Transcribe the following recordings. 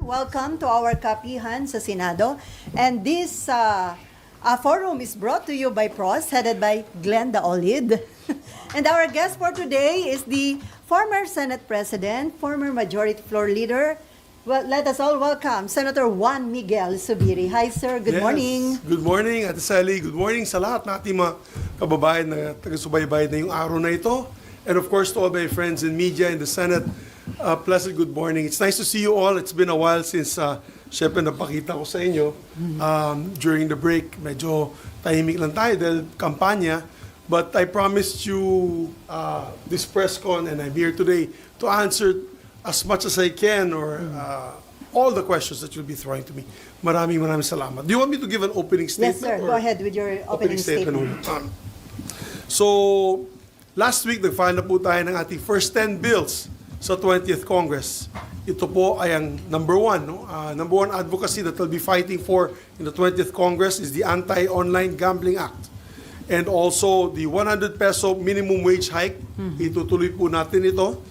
Welcome to our Kapihan sa Senado. And this forum is brought to you by PROS, headed by Glenda Olid. And our guest for today is the former Senate President, former Majority Floor Leader. Well, let us all welcome Senator Juan Miguel Zubiri. Hi, sir. Good morning. Good morning, Ate Sally. Good morning sa lahat nating mga kababayan na taga-subaybay na yung araw na ito. And of course, to all my friends in media in the Senate, pleasant good morning. It's nice to see you all. It's been a while since, syempre, napakita ko sa inyo during the break. Medyo tahimik lang tayo dahil kampanya. But I promised you this press con, and I'm here today to answer as much as I can or all the questions that you'll be throwing to me. Maraming salamat. Do you want me to give an opening statement? Yes, sir. Go ahead with your opening statement. So, last week, nag-file na po tayo ng ating first 10 bills sa 20th Congress. Ito po ay ang number one. Number one advocacy that we'll be fighting for in the 20th Congress is the Anti-Online Gambling Act. And also, the 100 peso minimum wage hike. Itutuloy po natin ito.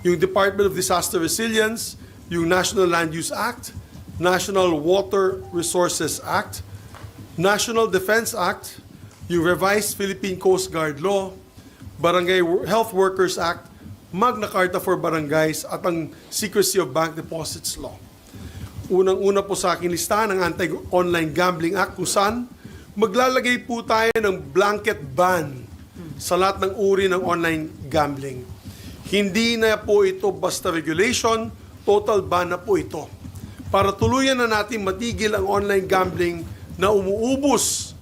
Yung Department of Disaster Resilience, yung National Land Use Act, National Water Resources Act, National Defense Act, yung Revised Philippine Coast Guard Law, Barangay Health Workers Act, Magna Carta for Barangays, at ang Secrecy of Bank Deposits Law. Unang-una po sa aking listahan ang Anti-Online Gambling Act, kung saan maglalagay po tayo ng blanket ban sa lahat ng uri ng online gambling. Hindi na po ito basta regulation, total ban na po ito. Para tuluyan na natin matigil ang online gambling na umuubos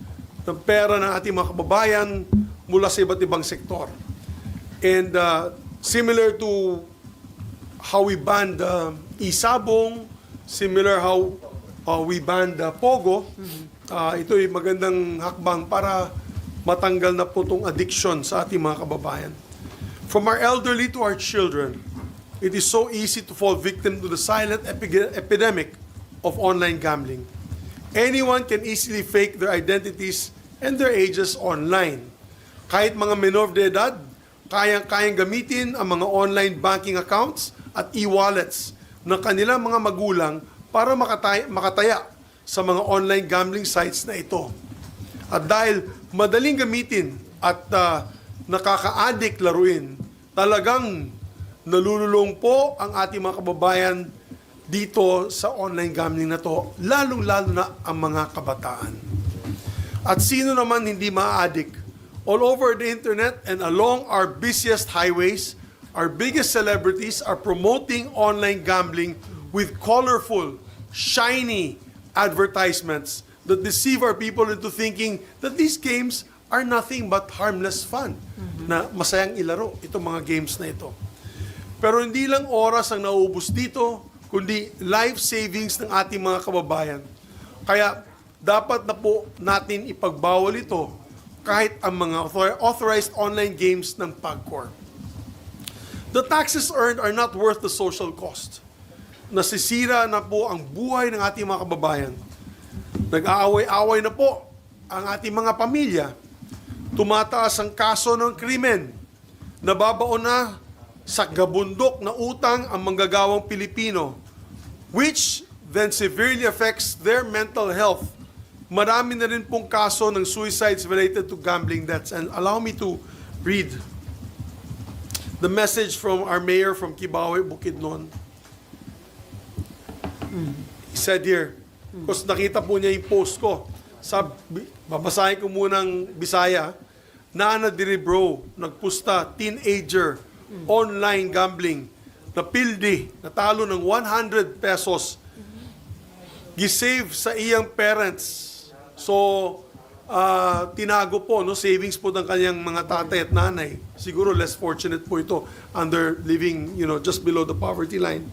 ng pera ng ating mga kababayan mula sa iba't ibang sektor. And similar to how we banned isabong, similar how we banned Pogo, ito ay magandang hakbang para matanggal na po itong addiction sa ating mga kababayan. From our elderly to our children, it is so easy to fall victim to the silent epidemic of online gambling. Anyone can easily fake their identities and their ages online. Kahit mga minor de edad, kayang gamitin ang mga online banking accounts at e-wallets ng kanilang mga magulang para makataya sa mga online gambling sites na ito. At dahil madaling gamitin at nakaka-addict laruin, talagang nalululong po ang ating mga kababayan dito sa online gambling na to, lalong-lalo na ang mga kabataan. At sino naman hindi ma-addict? All over the internet and along our busiest highways, our biggest celebrities are promoting online gambling with colorful, shiny advertisements that deceive our people into thinking that these games are nothing but harmless fun, na masayang ilaro itong mga games na ito. Pero hindi lang oras ang nauubos dito, kundi life savings ng ating mga kababayan. Kaya dapat na po natin ipagbawal ito kahit ang mga authorized online games ng PAGCOR. The taxes earned are not worth the social cost. Nasisira na po ang buhay ng ating mga kababayan. Nag-aaway-away na po ang ating mga pamilya. Tumataas ang kaso ng krimen. Nababaon na sa gabundok na utang ang manggagawang Pilipino, which then severely affects their mental health. Marami na rin pong kaso ng suicides related to gambling debts. And allow me to read the message from our mayor from Kibawe, Bukidnon. He said here, because nakita po niya yung post ko, babasahin ko munang Bisaya, Nana diri bro, nagpusta, teenager, online gambling, napildi, natalo ng 100 pesos, gisave sa iyang parents. So, tinago po, no, savings po ng kanyang mga tatay at nanay. Siguro less fortunate po ito under living, just below the poverty line.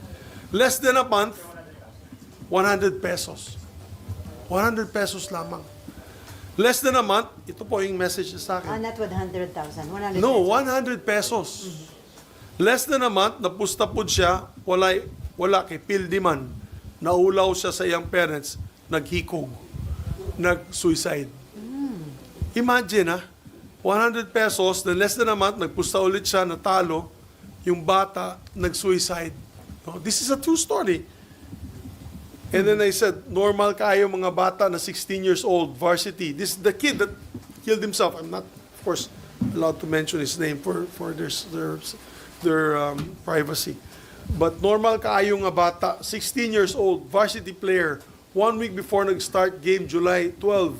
Less than a month, 100 pesos. 100 pesos lamang. Less than a month, ito po yung message sa akin. Not 100,000, 100 No, pesos. 100 pesos. Less than a month, napusta po siya, wala kay pildiman. Naulaw siya sa iyang parents, naghikog, nag-suicide. Imagine 100 pesos, then less than a month, nagpusta ulit siya, natalo, yung bata, nag-suicide. No, this is a true story. And then I said, normal kayo mga bata na 16 years old, varsity. This is the kid that killed himself. I'm not, of course, allowed to mention his name for their privacy. But normal kayo nga bata, 16 years old, varsity player, 1 week before nag-start game, July 12,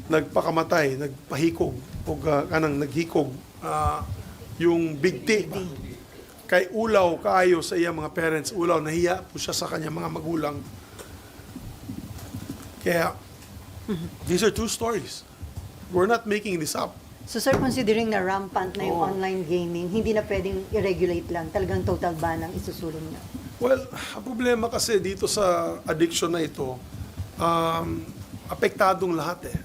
nagpakamatay, nagpahikog, o kanang naghikog, yung bigti. Kay ulaw kaayo sa iya mga parents, ulaw, nahiya po siya sa kanya mga magulang. Kaya, these are true stories. We're not making this up. So sir, considering na rampant na yung online gaming, hindi na pwedeng i-regulate lang, talagang total ban ang isusulong niya. Well, ang problema kasi dito sa addiction na ito, apektadong lahat eh.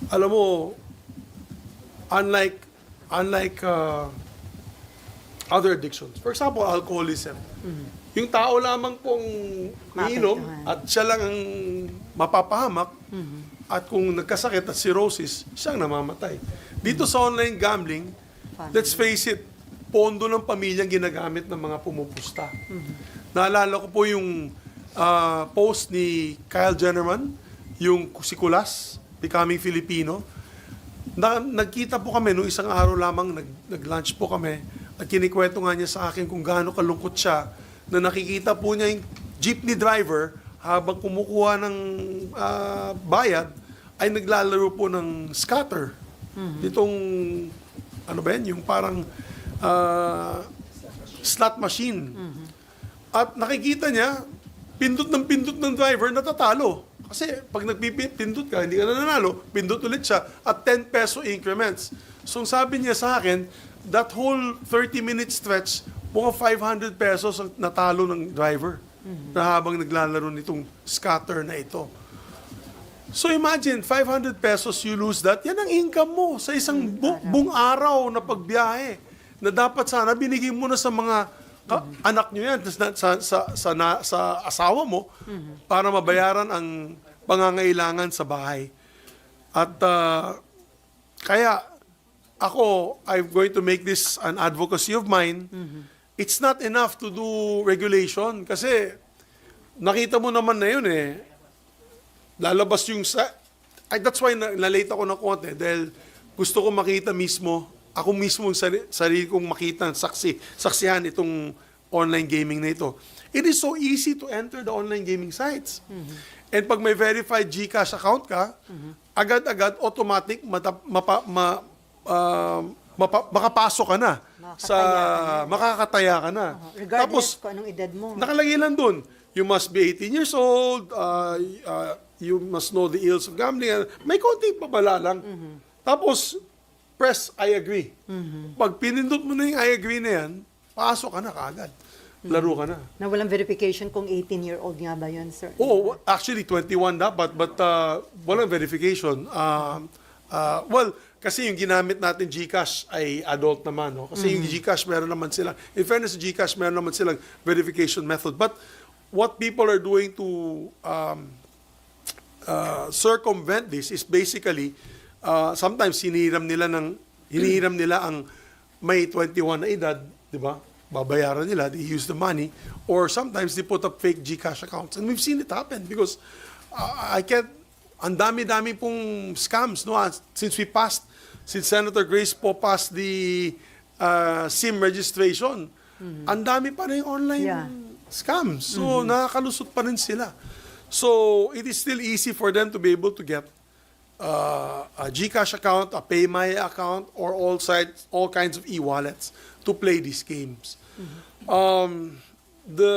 Alam mo, unlike other addictions, for example, alcoholism, yung tao lamang pong iinom at siya lang ang mapapahamak, at kung nagkasakit at cirrhosis, siyang namamatay. Dito sa online gambling, let's face it, pondo ng pamilyang ginagamit ng mga pumupusta. Naalala ko po yung post ni Kyle Jennerman, yung si Kulas, Becoming Filipino. Nagkita po kami, nung isang araw lamang, nag-lunch po kami, at kinikwento nga niya sa akin kung gaano kalungkot siya, na nakikita po niya yung jeepney driver, habang kumukuha ng bayad, ay naglalaro po ng scatter. Ditong, ano ba yan, yung parang slot machine. At nakikita niya, pindot ng driver, natatalo. Kasi pag nagpipindot ka, hindi ka na nanalo, pindot ulit siya at 10 peso increments. So sabi niya sa akin, that whole 30-minute stretch, mga 500 pesos ang natalo ng driver na habang naglalaro nitong scatter na ito. So imagine, 500 pesos, you lose that, yan ang income mo sa isang buong araw na pagbiyahe na dapat sana binigay mo na sa mga anak nyo yan, sa asawa mo, para mabayaran ang pangangailangan sa bahay. At kaya ako, I'm going to make this an advocacy of mine. It's not enough to do regulation kasi nakita mo naman na yun eh. Lalabas yung that's why na-late ako ng konti dahil gusto ko makita mismo, ako mismo yung sarili kong makita, saksihan itong online gaming na ito. It is so easy to enter the online gaming sites. And pag may verified GCash account ka, agad-agad, automatic, makapasok ka na. Makakataya ka na. Regardless kung anong edad mo. Nakalagay lang dun, you must be 18 years old, you must know the ills of gambling. May konting pabala lang. Tapos, press I agree. Pag pinindot mo na yung I agree na yan, pasok ka na kaagad. Laro ka na. Na walang verification kung 18-year-old nga ba yun, sir? Oh, actually, 21 dapat, but walang verification. Well, kasi yung ginamit natin GCash ay adult naman. No? Kasi yung GCash, meron naman silang, in fairness to GCash, meron naman silang verification method. But what people are doing to circumvent this is basically, sometimes hinihiram nila ang may 21 na edad, di ba? Babayaran nila, they use the money, or sometimes they put up fake GCash accounts. And we've seen it happen because ang dami-dami pong scams, no? Since Senator Grace po passed the SIM registration, ang dami pa rin online scams. So, nakakalusot pa rin sila. So, it is still easy for them to be able to get a GCash account, a PayMaya account, or all kinds of e-wallets to play these games. The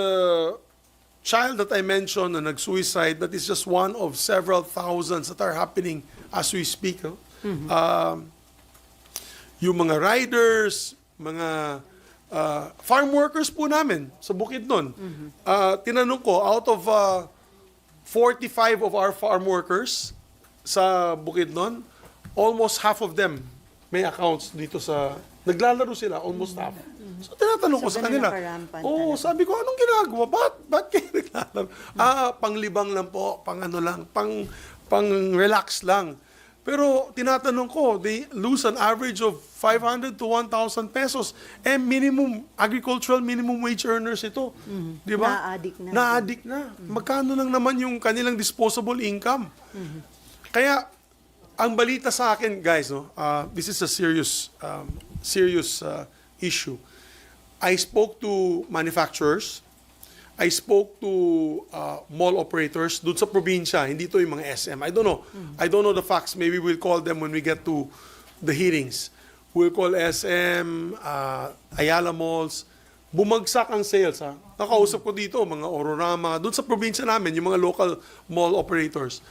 child that I mentioned na nag-suicide, that is just one of several thousands that are happening as we speak. No? Yung mga riders, mga farm workers po namin sa Bukidnon. Tinanong ko, out of 45 of our farm workers sa Bukidnon, almost half of them may accounts dito sa... Naglalaro sila, almost half. So, tinatanong ko sa kanila. Sabi ko, anong ginagawa? Ba't kayo naglalaro? Panglibang lang po, pang relax lang. Pero tinatanong ko, they lose an average of 500 to 1,000 pesos. Minimum, agricultural minimum wage earners ito. Di ba? Na-addict na. Na-addict na. Magkano lang naman yung kanilang disposable income? Kaya, ang balita sa akin, guys, no, this is a serious issue. I spoke to manufacturers. I spoke to mall operators doon sa probinsya, hindi to yung mga SM. I don't know. I don't know the facts. Maybe we'll call them when we get to the hearings. We'll call SM, Ayala Malls. Bumagsak ang sales. Ha? Nakausap ko dito, mga Ororama, doon sa probinsya namin, yung mga local mall operators.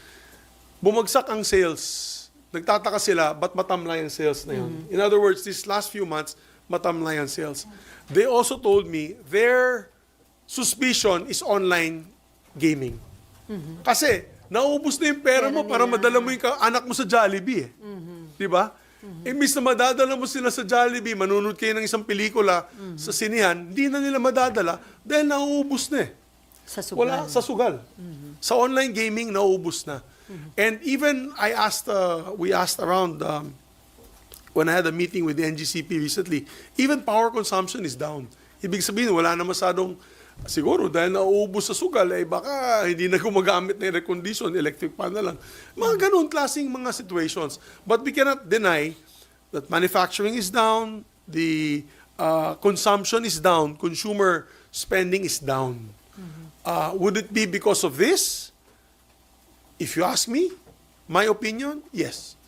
Bumagsak ang sales. Nagtataka sila, ba't matamlay ang sales na yun? In other words, these last few months, matamlay ang sales. They also told me their suspicion is online gaming. Kasi, naubos na yung pera mo para madala mo yung anak mo sa Jollibee. Di ba? Imbis na madadala mo sila sa Jollibee, manunod kayo ng isang pelikula sa sinihan, hindi na nila madadala dahil nauubos na eh. Sa sugal. Wala, sa sugal. Sa online gaming, nauubos na. And even we asked around, when I had a meeting with the NGCP recently, even power consumption is down. Ibig sabihin, wala na masyadong, siguro dahil nauubos sa sugal, baka hindi na gumagamit ng air condition, electric fan na lang. Mga ganun klaseng mga situations. But we cannot deny that manufacturing is down, the consumption is down, consumer spending is down. Would it be because of this? If you ask me, my opinion, yes.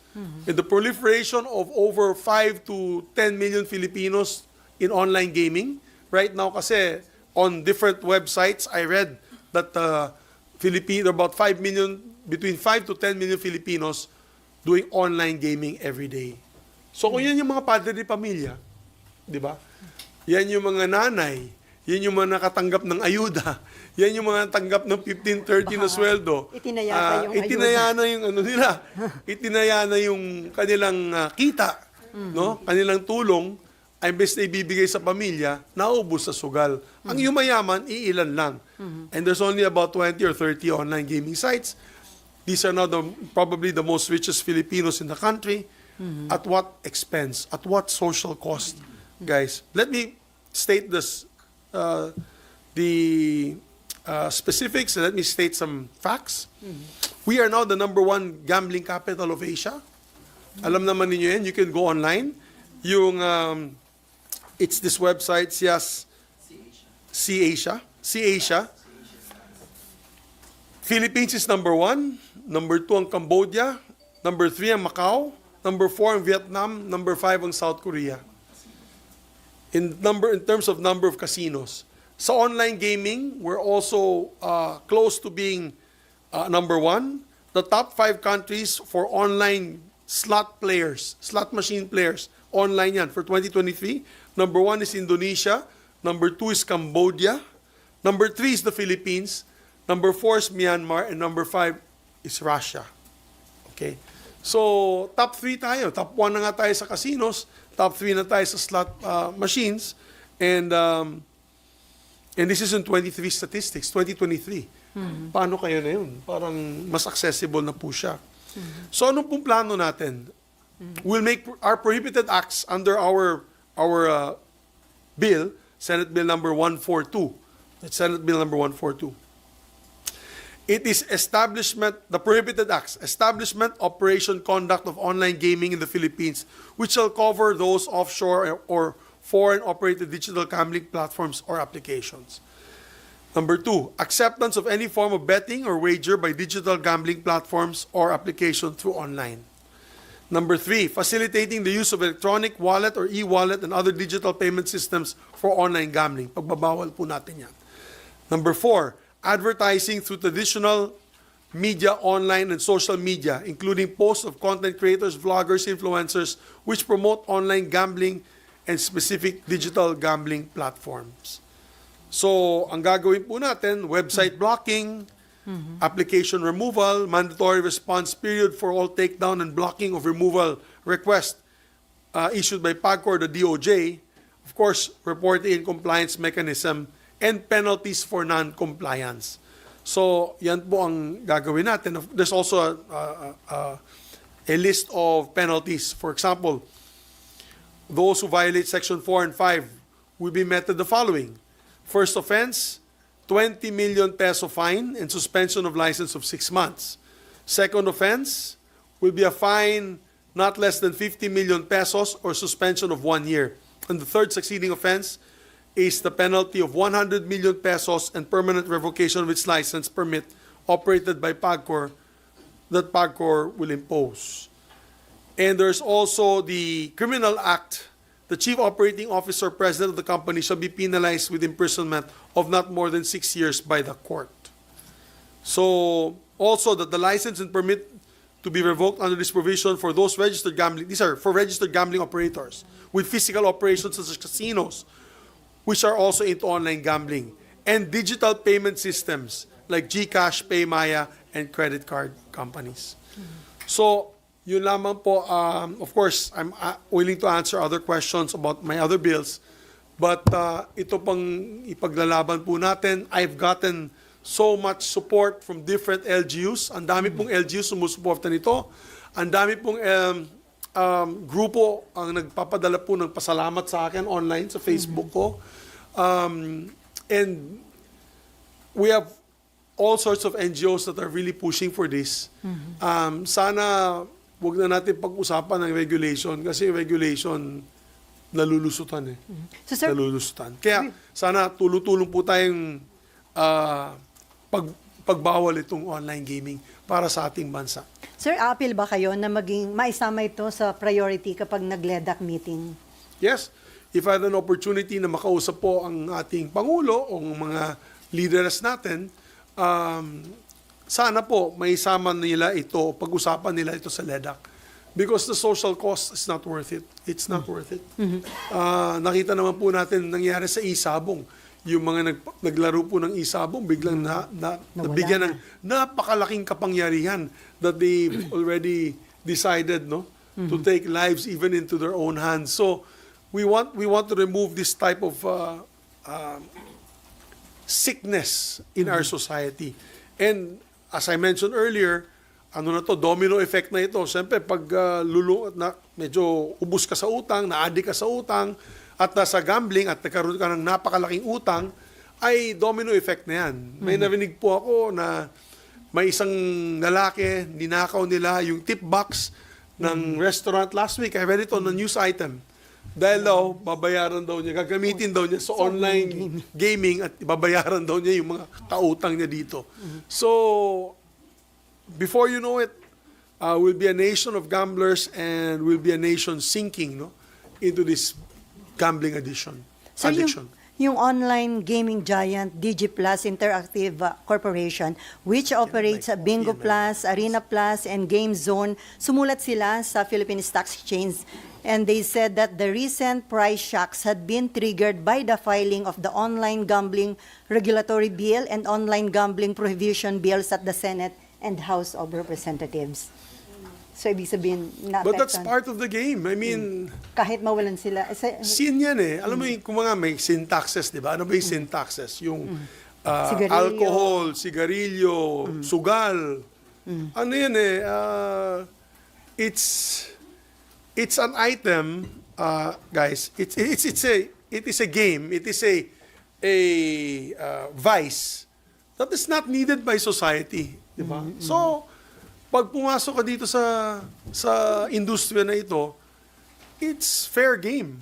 In the proliferation of over 5 to 10 million Filipinos in online gaming, right now kasi on different websites, I read that about 5 million, between 5 to 10 million Filipinos doing online gaming every day. So kung yan yung mga padre de pamilya, di ba? Yan yung mga nanay, yan yung mga nakatanggap ng ayuda, yan yung mga natanggap ng 15-30 na sweldo. Itinaya na yung ano nila. Itinaya na yung kanilang kita, no? Kanilang tulong, ay imbes na ibibigay sa pamilya, naubos sa sugal. Ang yumayaman, iilan lang. And there's only about 20 or 30 online gaming sites. These are now probably the most richest Filipinos in the country. At what expense? At what social cost? Guys, let me state this, the specifics, and let me state some facts. We are now the #1 gambling capital of Asia. Alam naman ninyo yan, you can go online. Yung, it's this website, C-Asia. Philippines is #1. #2 ang Cambodia. #3 ang Macau. #4 ang Vietnam. #5 ang South Korea. In terms of number of casinos. Sa online gaming, we're also close to being #1. The top 5 countries for online slot machine players, online yan for 2023. #1 is Indonesia. #2 is Cambodia. #3 is the Philippines. #4 is Myanmar. And #5 is Russia. Okay? So, top 3 tayo. Top 1 na nga tayo sa casinos. Top 3 na tayo sa slot machines. And this is in 23 statistics, 2023. Paano kayo na yun? Parang mas accessible na po siya. So, anong pong plano natin? We'll make our prohibited acts under our bill, Senate Bill number 142. That's Senate Bill number 142. It is the prohibited acts, establishment, operation, conduct of online gaming in the Philippines, which shall cover those offshore or foreign-operated digital gambling platforms or applications. #2, acceptance of any form of betting or wager by digital gambling platforms or application through online. #3, facilitating the use of electronic wallet or e-wallet and other digital payment systems for online gambling. Pagbabawal po natin yan. #4, advertising through traditional media, online, and social media, including posts of content creators, vloggers, influencers, which promote online gambling and specific digital gambling platforms. So, ang gagawin po natin, website blocking, application removal, mandatory response period for all takedown and blocking of removal request issued by PAGCOR, the DOJ, of course, reporting and compliance mechanism, and penalties for non-compliance. So, yan po ang gagawin natin. There's also a list of penalties. For example, those who violate Section 4 and 5 will be met with the following. First offense, 20 million peso fine and suspension of license of 6 months. Second offense will be a fine not less than 50 million pesos or suspension of 1 year. And the third succeeding offense is the penalty of 100 million pesos and permanent revocation of its license permit operated by PAGCOR that PAGCOR will impose. And there's also the Criminal Act. The chief operating officer, president of the company shall be penalized with imprisonment of not more than 6 years by the court. So, also that the license and permit to be revoked under this provision for those registered gambling, these are for registered gambling operators with physical operations such as casinos, which are also into online gambling, and digital payment systems like GCash, PayMaya, and credit card companies. So, yun lamang po. Of course, I'm willing to answer other questions about my other bills. But ito pang ipaglalaban po natin. I've gotten so much support from different LGUs. Ang dami pong LGUs sumusuporta nito. Ang dami pong grupo ang nagpapadala po ng pasalamat sa akin online sa Facebook ko. And we have all sorts of NGOs that are really pushing for this. Sana wag na natin pag-usapan ng regulation kasi regulation nalulusutan So, sir, nalulusutan. Kaya sana tulong-tulong po tayong pagbawal itong online gaming para sa ating bansa. sir, appeal ba kayo na maisama ito sa priority kapag nag-LEDAC meeting? Yes, if I had an opportunity na makausap po ang ating Pangulo o mga leaders natin, sana po may isama nila ito, pag-usapan nila ito sa LEDAC. Because the social cost is not worth it. It's not worth it. Nakita naman po natin nangyari sa isabong. Yung mga naglaro po ng isabong, biglang nabigyan ng napakalaking kapangyarihan that they already decided to take lives even into their own hands. So, we want to remove this type of sickness in our society. And as I mentioned earlier, domino effect na ito. Siyempre, pag medyo ubus ka sa utang, na-addict ka sa utang, at nasa gambling, at nagkaroon ka ng napakalaking utang, ay domino effect na yan. May narinig po ako na may isang lalaki, ninakaw nila yung tip box ng restaurant last week. I read it on a news item. Dahil daw, babayaran daw niya, gagamitin daw niya sa online gaming at babayaran daw niya yung mga kautang niya dito. So, before you know it, we'll be a nation of gamblers and we'll be a nation sinking into this gambling addiction. So, yung online gaming giant, DigiPlus Interactive Corporation, which operates Bingo Plus, Arena Plus, and Game Zone, sumulat sila sa Philippine Stock Exchange. And they said that the recent price shocks had been triggered by the filing of the online gambling regulatory bill and online gambling prohibition bills at the Senate and House of Representatives. So, ibig sabihin, But that's part of the game. I mean, kahit mawalan sila. sin yan Alam mo yung kung mga may sin taxes, di ba? Ano ba yung sin taxes? Yung Sigarilyo. alcohol, sigarilyo, sugal. Ano yan it's an item, guys. It is a game. It is a vice that is not needed by society, di ba? So, pag pumasok ka dito sa industriya na ito, it's fair game.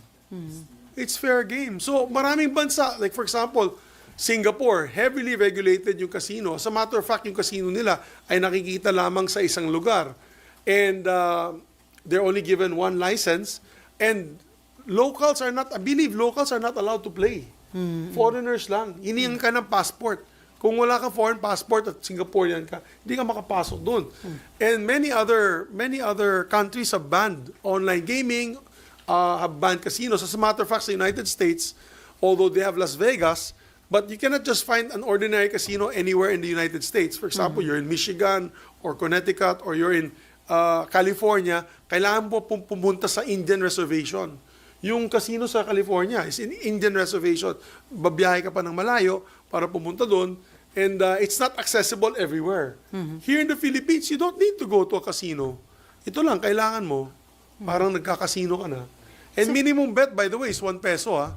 It's fair game. So, maraming bansa, like for example, Singapore, heavily regulated yung casino. As a matter of fact, yung casino nila ay nakikita lamang sa isang lugar. And they're only given one license. And I believe locals are not allowed to play. Foreigners lang. Hinihingan ka ng passport. Kung wala ka foreign passport at Singaporean ka, hindi ka makapasok doon. And many other countries have banned online gaming, have banned casinos. As a matter of fact, sa United States, although they have Las Vegas, but you cannot just find an ordinary casino anywhere in the United States. For example, you're in Michigan or Connecticut or you're in California, kailangan mo pumunta sa Indian reservation. Yung casino sa California is in Indian reservation. Babiyahe ka pa ng malayo para pumunta doon. And it's not accessible everywhere. Here in the Philippines, you don't need to go to a casino. ito lang, kailangan mo, parang nagkakasino ka na. And minimum bet, by the way, is 1 peso, ha?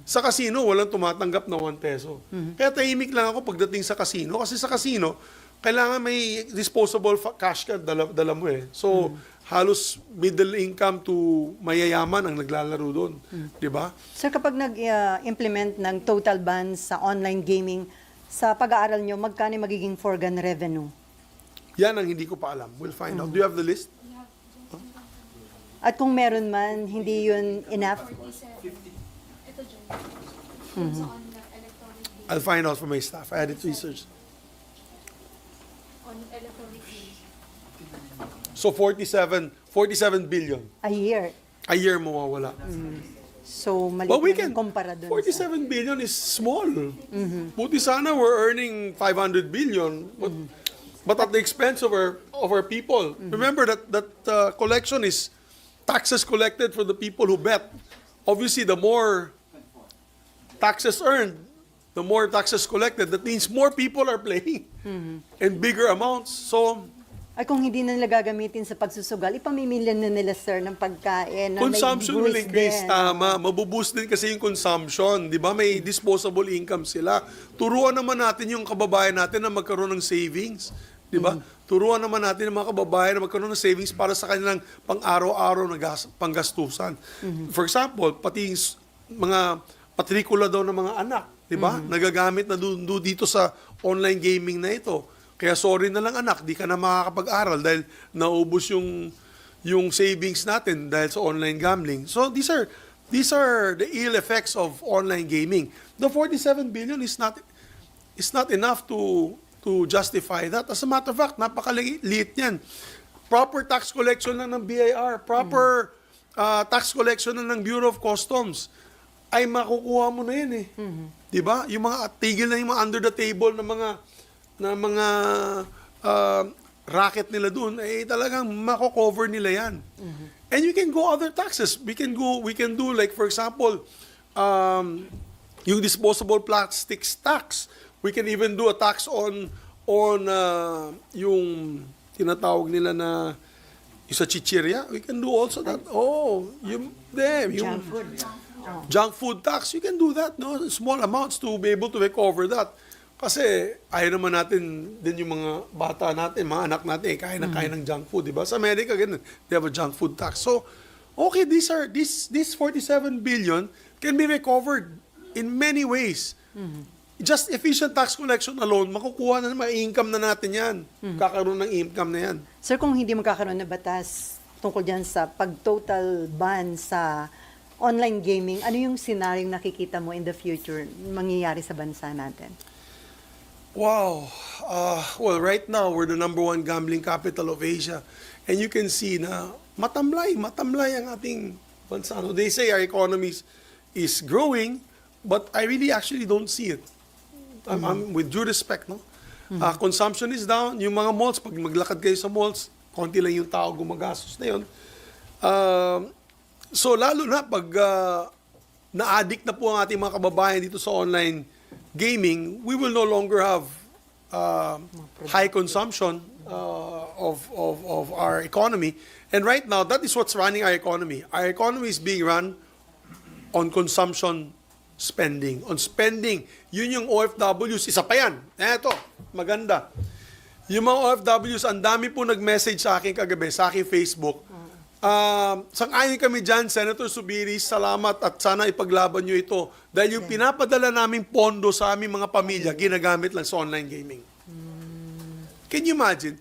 Sa casino, walang tumatanggap na 1 peso. Kaya tahimik lang ako pagdating sa casino. Kasi sa casino, kailangan may disposable cash ka, dala mo eh. So, halos middle income to mayayaman ang naglalaro doon. Di ba? Sir, kapag nag-implement ng total ban sa online gaming, sa pag-aaral nyo, magkano magiging foregone revenue? Yan ang hindi ko pa alam. We'll find out. Do you have the list? At kung meron man, hindi yun enough? 47. Ito dyan. So on the electronic games. I'll find out from my staff. I had it researched. On electronic games. So 47 billion. A year. A year mawawala. So, maliit But we na can, yung kumpara dun 47 billion is small. Buti sana we're earning 500 billion. But at the expense of our people. Remember that collection is taxes collected for the people who bet. Obviously, the more taxes earned, the more taxes collected. That means more people are playing and bigger amounts. So, Ay kung hindi na nila gagamitin sa pagsusugal, ipamimilyan na nila, sir, ng pagkain. Na consumption may will boost increase. din. Tama. Mabuboost din kasi yung consumption. Di ba? May disposable income sila. Turuan naman natin yung kababayan natin na magkaroon ng savings. Di ba? Turuan naman natin ang mga kababayan na magkaroon ng savings para sa kanilang pang-araw-araw na panggastusan. For example, pati yung mga patrikula daw ng mga anak. Di ba? Nagagamit na dito sa online gaming na ito. Kaya sorry na lang anak, di ka na makakapag-aral dahil naubos yung savings natin dahil sa online gambling. So these are the ill effects of online gaming. The 47 billion is not enough to justify that. As a matter of fact, napakaliit niyan. Proper tax collection lang ng BIR, proper tax collection lang ng Bureau of Customs, ay makukuha mo na yan eh. Di ba? Yung mga tigil na yung mga under the table na mga racket nila doon, eh talagang mako-cover nila yan. And you can go other taxes. We can do like for example, yung disposable plastics tax. We can even do a tax on yung tinatawag nila na yung sa chichirya. We can do also that. Yung Junk food. junk food tax. You can do that, no? Small amounts to be able to recover that. Kasi ayaw naman natin din yung mga bata natin, mga anak natin, kaya ng junk food, di ba? Sa Amerika, ganun, they have a junk food tax. So, okay, this 47 billion can be recovered in many ways. Just efficient tax collection alone, makukuha na, ma-income na natin yan. Kakaroon ng income na yan. Sir, kung hindi magkakaroon ng batas tungkol dyan sa pag-total ban sa online gaming, ano yung scenario nakikita mo in the future mangyayari sa bansa natin? Wow. Well, right now, we're the #1 gambling capital of Asia. And you can see na matamlay ang ating bansa. No? They say our economy is growing, but I really actually don't see it. I'm with due respect, no? Consumption is down. Yung mga malls, pag maglakad kayo sa malls, konti lang yung tao gumagastos na yun. So, lalo na pag na-addict na po ang ating mga kababayan dito sa online gaming, we will no longer have high consumption of our economy. And right now, that is what's running our economy. Our economy is being run on consumption spending. On spending. Yun yung OFWs. Isa pa yan. Eto, maganda. Yung mga OFWs, ang dami po nag-message sa akin kagabi, sa aking Facebook. Sang-ayon kami dyan, Senator Zubiri, salamat at sana ipaglaban nyo ito. Dahil yung pinapadala naming pondo sa aming mga pamilya, ginagamit lang sa online gaming. Can you imagine?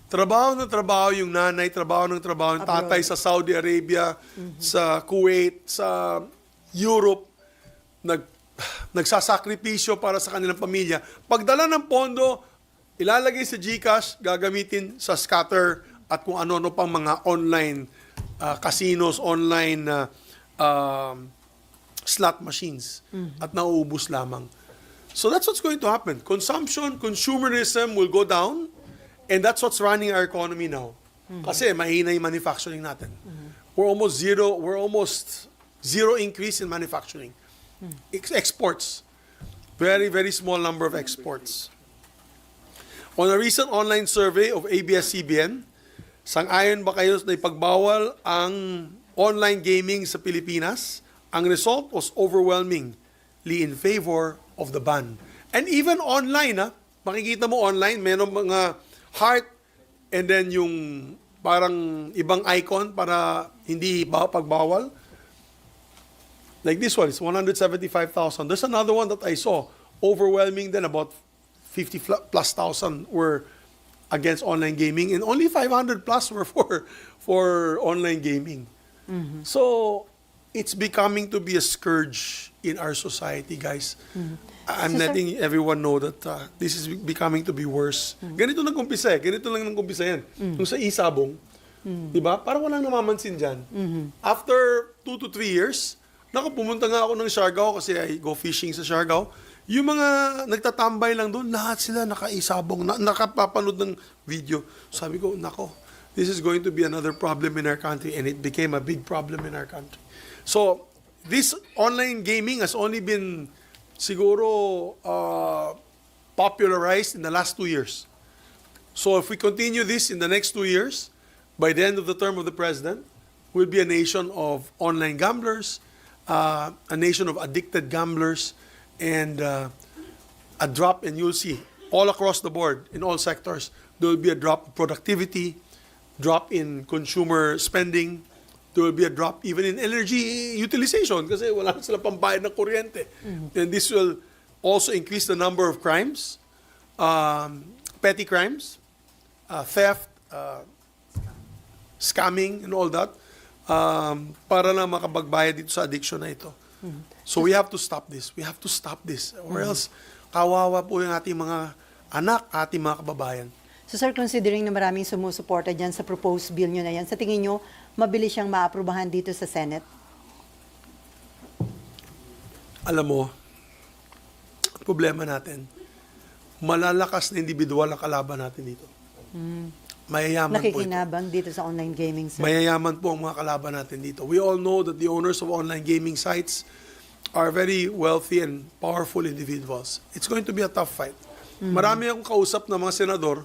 Trabaho ng trabaho yung nanay, trabaho ng tatay sa Saudi Arabia, sa Kuwait, sa Europe, nagsasakripisyo para sa kanilang pamilya. Pagdala ng pondo, ilalagay sa GCash, gagamitin sa scatter at kung ano-ano pang mga online casinos, online slot machines. At nauubos lamang. So that's what's going to happen. Consumption, consumerism will go down, and that's what's running our economy now. Kasi mahina yung manufacturing natin. We're almost zero increase in manufacturing. Exports. Very, very small number of exports. On a recent online survey of ABS-CBN, Sang-ayon ba kayo na ipagbawal ang online gaming sa Pilipinas? Ang result was overwhelmingly in favor of the ban. And even online, makikita mo online, mayroong mga heart and then yung parang ibang icon para hindi pagbawal. Like this one, it's 175,000. There's another one that I saw, overwhelming then about 50 plus thousand were against online gaming and only 500 plus were for online gaming. So it's becoming to be a scourge in our society, guys. I'm So, sir- letting everyone know that this is becoming to be worse. Ganito nag-umpisa Ganito lang nag-umpisa yan. Yung sa isabong, di ba? Parang walang namamansin dyan. After 2 to 3 years, pumunta nga ako ng Siargao kasi I go fishing sa Siargao. Yung mga nagtatambay lang doon, lahat sila nakaisabong, nakapapanood ng video. Sabi ko, nako, this is going to be another problem in our country, and it became a big problem in our country. So, this online gaming has only been siguro popularized in the last 2 years. So, if we continue this in the next 2 years, by the end of the term of the president, we'll be a nation of online gamblers, a nation of addicted gamblers, and a drop, and you'll see all across the board in all sectors, there will be a drop in productivity, drop in consumer spending, there will be a drop even in energy utilization kasi wala na sila pambayad ng kuryente. And this will also increase the number of crimes, petty crimes, theft, scamming, and all that, para na makapagbayad dito sa addiction na ito. So we have to stop this. We have to stop this. Or else, kawawa po yung ating mga anak, ating mga kababayan. So sir, considering na maraming sumusuporta dyan sa proposed bill nyo na yan, sa tingin nyo, mabilis siyang maaprubahan dito sa Senate? Alam mo, ang problema natin, malalakas na individual ang kalaban natin dito. Mayayaman po ito. Nakikinabang dito sa online gaming, sir? Mayayaman po ang mga kalaban natin dito. We all know that the owners of online gaming sites are very wealthy and powerful individuals. It's going to be a tough fight. Marami akong kausap na mga senador,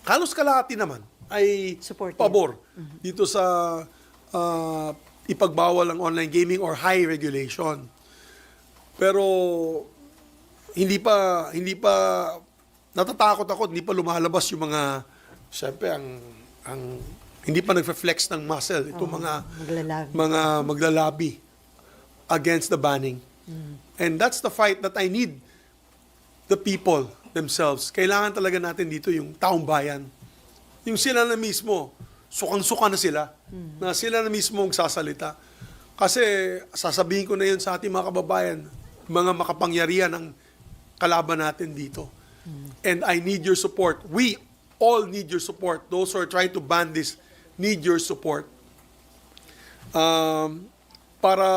halos kalahati naman ay Support yan. pabor dito sa ipagbawal ang online gaming or high regulation. Pero hindi pa natatakot ako, hindi pa lumalabas yung mga, siyempre ang hindi pa nagfe-flex ng muscle itong mga maglalabi against the banning. And that's the fight that I need the people themselves. Kailangan talaga natin dito yung taong bayan. Yung sila na mismo, sukang-suka na sila, na sila na mismo ang sasalita. Kasi sasabihin ko na yun sa ating mga kababayan, mga makapangyarihan ang kalaban natin dito. And I need your support. We all need your support. Those who are trying to ban this need your support. Para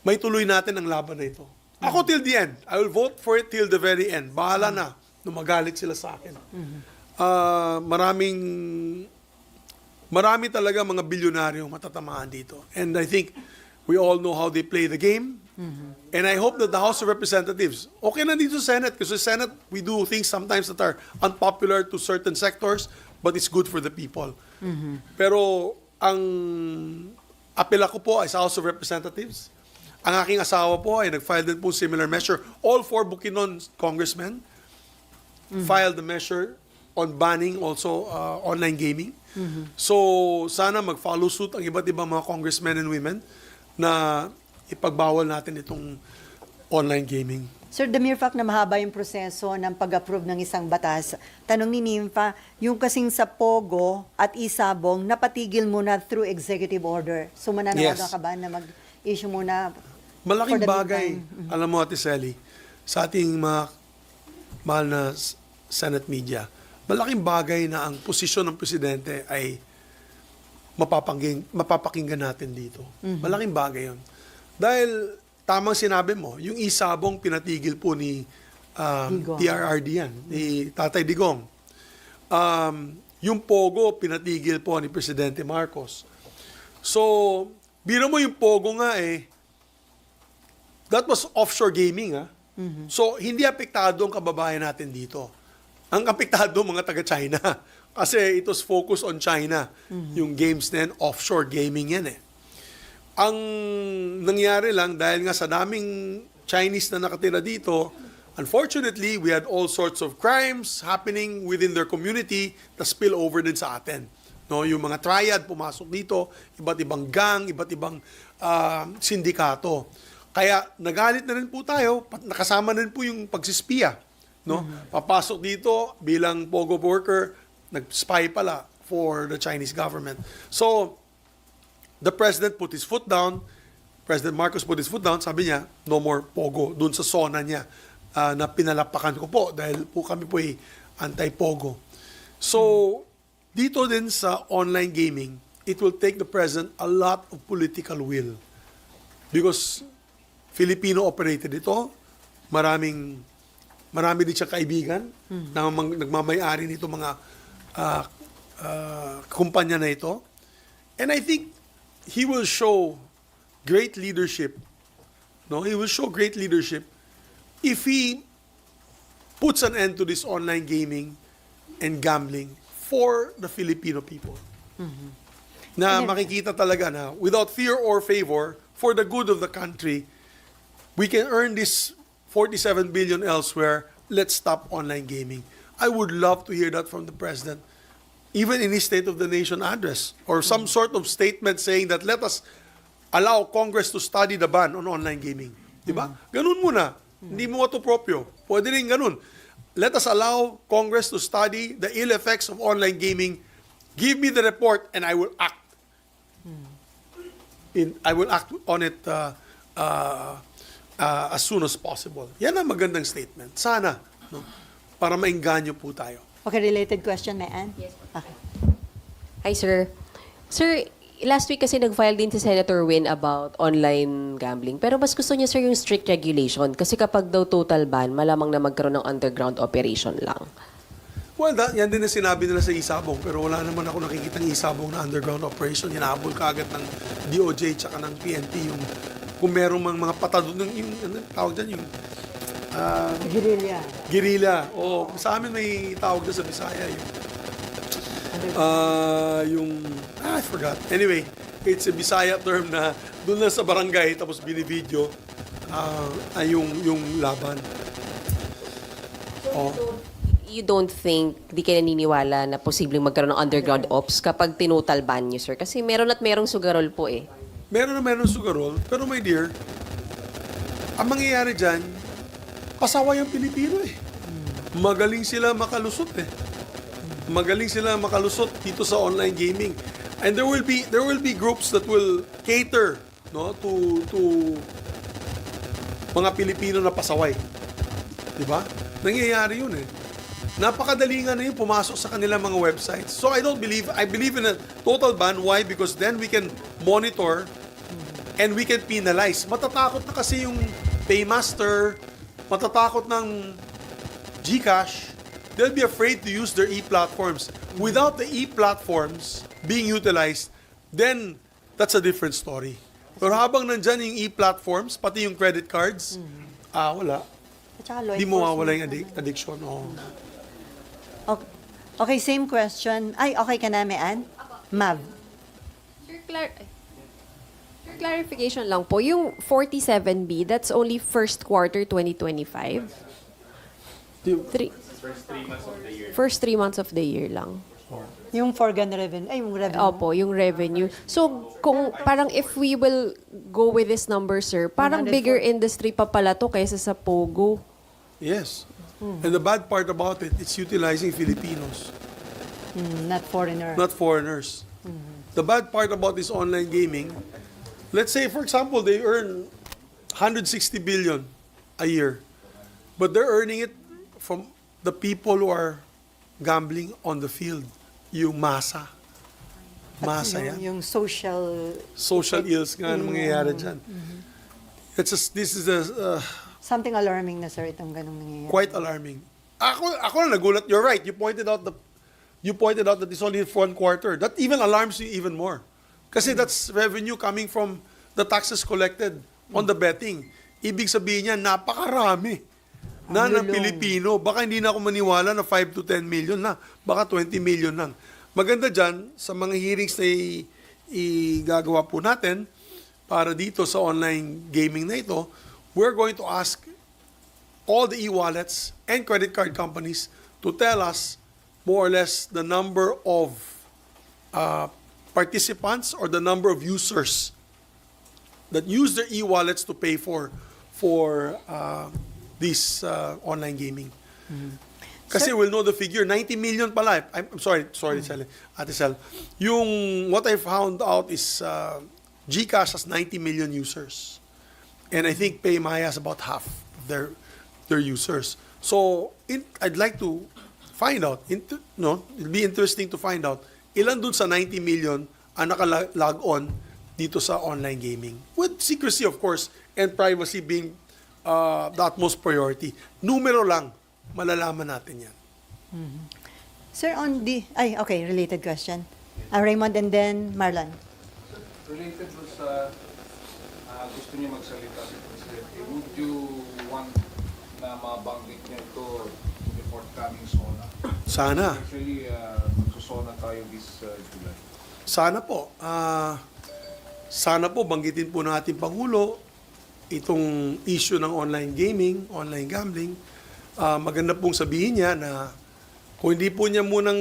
may tuloy natin ang laban na ito. Ako till the end. I will vote for it till the very end. Bahala na. Numagalit sila sa akin. Marami talaga mga bilyonaryo matatamaan dito. And I think we all know how they play the game. And I hope that the House of Representatives, okay na dito sa Senate, kasi sa Senate, we do things sometimes that are unpopular to certain sectors, but it's good for the people. Pero ang apela ko po ay sa House of Representatives. Ang aking asawa po ay nag-file din po similar measure. All 4 Bukidnon congressmen filed the measure on banning also online gaming. So, sana mag-follow suit ang iba't ibang mga congressmen and women na ipagbawal natin itong online gaming. Sir, the mere fact na mahaba yung proseso ng pag-approve ng isang batas, tanong ni Nympha, yung kasing sa Pogo at Isabong, napatigil muna through executive order. So, mananawagan ka ba na mag-issue muna? Malaking for the bagay, meantime? alam mo Ate Sally, sa ating mga mahal na Senate media, malaking bagay na ang posisyon ng presidente ay mapapakinggan natin dito. Malaking bagay yun. Dahil, tamang sinabi mo, yung Isabong pinatigil po ni TRRD yan, ni Tatay Digong. Yung Pogo pinatigil po ni Presidente Marcos. So, biro mo yung Pogo nga that was offshore gaming. So, hindi apektado ang kababayan natin dito. Ang apektado mga taga-China. Kasi it was focused on China. Yung games na yan, offshore gaming yan eh. Ang nangyari lang, dahil nga sa daming Chinese na nakatira dito, unfortunately, we had all sorts of crimes happening within their community na spill over din sa atin. No, yung mga triad pumasok dito, iba't ibang gang, iba't ibang sindikato. Kaya nagalit na rin po tayo, nakasama na rin po yung pagsispiya. No? Papasok dito bilang POGO worker, nag-spy pala for the Chinese government. So, the president put his foot down, President Marcos put his foot down, sabi niya, no more POGO, dun sa zona niya na pinalapakan ko po dahil po kami po ay anti-POGO. So, dito din sa online gaming, it will take the president a lot of political will. Because Filipino operated ito, marami din siya kaibigan na nagmamayari nito mga kumpanya na ito. And I think he will show great leadership. No, he will show great leadership if he puts an end to this online gaming and gambling for the Filipino people. Na makikita talaga na without fear or favor, for the good of the country, we can earn this 47 billion elsewhere. Let's stop online gaming. I would love to hear that from the president, even in his State of the Nation address, or some sort of statement saying that let us allow Congress to study the ban on online gaming. Diba? Ganun muna. Hindi mo ito proprio. Pwede rin ganun. Let us allow Congress to study the ill effects of online gaming. Give me the report and I will act. I will act on it as soon as possible. Yan ang magandang statement. Sana, no? Para maingganyo po tayo. Okay, related question, may Ann? Yes. Okay. Hi, sir. Sir, last week kasi nag-file din si Senator Win about online gambling. Pero mas gusto niya, sir, yung strict regulation. Kasi kapag daw total ban, malamang na magkaroon ng underground operation lang. Well, yan din ang sinabi nila sa isabong. Pero wala naman ako nakikitang isabong na underground operation. Hinahabol ka agad ng DOJ tsaka ng PNP. Yung, kung merong mga patado, yung tawag dyan, yung guerrilla. O, sa amin may tawag na sa Bisaya. I forgot. Anyway, it's a Bisaya term na doon lang sa barangay tapos binivideo yung laban. You don't think, di kayo naniniwala na posibleng magkaroon ng underground ops kapag tinutal ban niyo, sir? Kasi meron at merong sugarol po eh. Meron sugarol, pero my dear, ang mangyayari dyan, pasaway ang Pilipino eh. Magaling sila makalusot eh. Magaling sila makalusot dito sa online gaming. And there will be groups that will cater, no, to mga Pilipino na pasaway. 'Di ba? Nangyayari 'yun eh. Napakadali nga na yun pumasok sa kanilang mga websites. So I believe in a total ban. Why? Because then we can monitor and we can penalize. Matatakot na kasi yung Paymaster, matatakot ng GCash. They'll be afraid to use their e-platforms. Without the e-platforms being utilized, then that's a different story. Pero habang nandyan yung e-platforms, pati yung credit cards, wala. At saka law Di mo mawala yung enforcement. addiction. Oh. Okay, same question. Ay, okay ka na, may Ann? Mav. Sir, clarification lang po. Yung 47B, that's only first quarter 2025? First 3 months of the year lang. Yung foregone revenue. Ay, yung revenue. Opo, yung revenue. So, kung parang if we will go with this number, sir, parang 104. bigger industry pa pala to kaysa sa Pogo. Yes. And the bad part about it, it's utilizing Filipinos, Not foreigner. not foreigners. The bad part about this online gaming, let's say, for example, they earn 160 billion a year, but they're earning it from the people who are gambling on the field. Yung masa. Masa yan. Yung social... Social ills nga ang mangyayari dyan. This is Something alarming na, sir, itong ganong nangyayari. quite alarming. Ako na nagulat. You're right. You pointed out that it's only 1 quarter. That even alarms you even more. Kasi that's revenue coming from the taxes collected on the betting. Ibig sabihin niya, napakarami. na Ang lulong. Pilipino. Baka hindi na ako maniwala na 5 to 10 million na. Baka 20 million lang. Maganda dyan, sa mga hearings na igagawa po natin para dito sa online gaming na ito, we're going to ask all the e-wallets and credit card companies to tell us more or less the number of participants or the number of users that use their e-wallets to pay for this online gaming. Kasi we'll know the figure, 90 million pala. I'm sorry, Sally, Ate Sel. Yung what I found out is GCash has 90 million users. And I think PayMaya has about half of their users. So, I'd like to find out, it'll be interesting to find out, ilan dun sa 90 million ang naka-log on dito sa online gaming. With secrecy, of course, and privacy being the utmost priority. Numero lang, malalaman natin yan. Sir, related question. Raymond and then Marlon. Related po sa gusto niyo magsalita si Presidente, would you want na mabanggit niyo ito to the forthcoming SONA? Sana. Actually, magsusona tayo this July. Sana po. Sana po banggitin po ng ating Pangulo itong issue ng online gaming, online gambling. Maganda pong sabihin niya na kung hindi po niya munang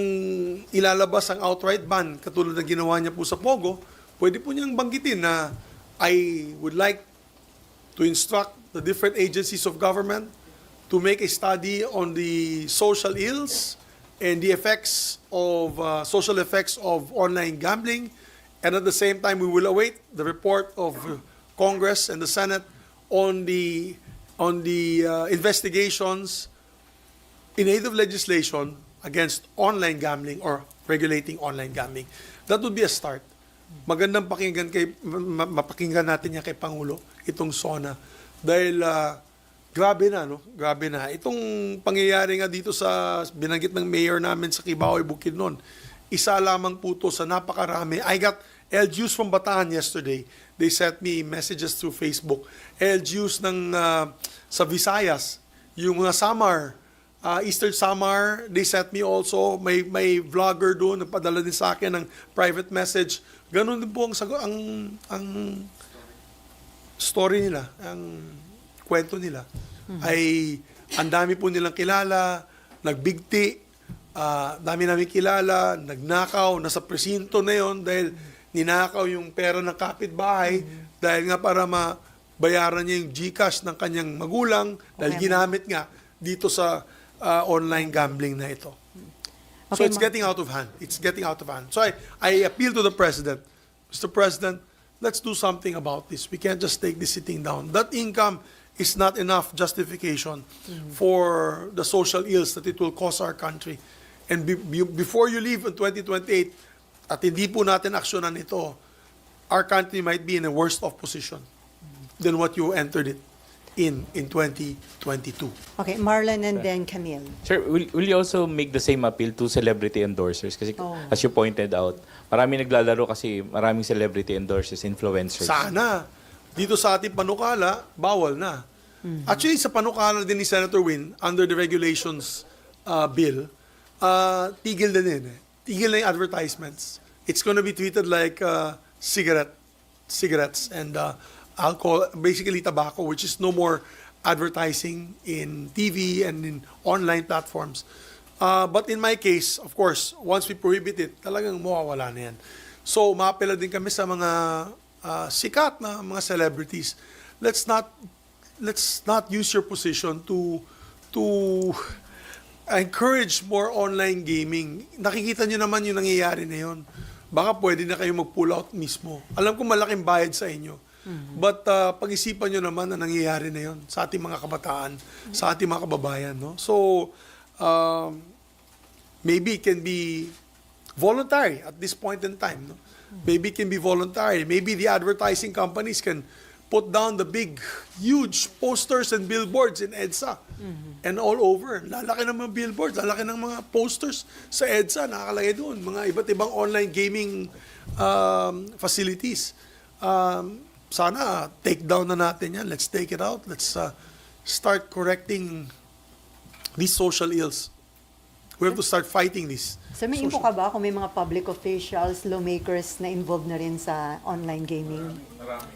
ilalabas ang outright ban katulad ng ginawa niya po sa Pogo, pwede po niyang banggitin na I would like to instruct the different agencies of government to make a study on the social ills and the effects of social effects of online gambling. And at the same time, we will await the report of Congress and the Senate on the investigations in aid of legislation against online gambling or regulating online gambling. That would be a start. Magandang mapakinggan natin yan kay Pangulo, itong SONA. Dahil grabe na, no? Grabe na. Itong pangyayari nga dito sa binanggit ng mayor namin sa Kibaoy, Bukidnon, isa lamang po to sa napakarami. I got LGUs from Bataan yesterday. They sent me messages through Facebook. LGUs sa Visayas, yung mga Samar, Eastern Samar, they sent me also, may vlogger doon, nagpadala din sa akin ng private message. Ganon din po ang story nila, ang kwento nila. Ay, ang dami po nilang kilala, nagbigti, dami namin kilala, nagnakaw, nasa presinto na yon dahil ninakaw yung pera ng kapitbahay dahil nga para mabayaran niya yung GCash ng kanyang magulang dahil ginamit nga dito sa online gambling na ito. So it's getting out of hand. It's getting out of hand. So I appeal to the President, Mr. President, let's do something about this. We can't just take this sitting down. That income is not enough justification for the social ills that it will cause our country. And before you leave in 2028, at hindi po natin aksyonan ito, our country might be in a worse off position than what you entered it in 2022. Okay, Marlon and then Camille. Sir, will you also make the same appeal to celebrity endorsers? Kasi as you pointed out, maraming naglalaro kasi maraming celebrity endorsers, influencers. Sana. Dito sa ating panukala, bawal na. Actually, sa panukala din ni Senator Win, under the regulations bill, tigil din yun. Tigil na yung advertisements. It's gonna be treated like cigarettes and alcohol, basically tobacco, which is no more advertising in TV and in online platforms. But in my case, of course, once we prohibit it, talagang mawawala na yan. So, maapela din kami sa mga sikat na mga celebrities. Let's not use your position to encourage more online gaming. Nakikita nyo naman yung nangyayari na yun. Baka pwede na kayo mag-pull out mismo. Alam ko malaking bayad sa inyo. But pag-isipan nyo naman na nangyayari na yun sa ating mga kabataan, sa ating mga kababayan. No? So, maybe it can be voluntary at this point in time. No? Maybe it can be voluntary. Maybe the advertising companies can put down the big, huge posters and billboards in EDSA and all over. Lalaki ng mga billboards, lalaki ng mga posters sa EDSA, nakakalagay doon. Mga iba't ibang online gaming facilities. Sana take down na natin yan. Let's take it out. Let's start correcting these social ills. We have to start fighting this. So may info ka ba kung may mga public officials, lawmakers na involved na rin sa online gaming?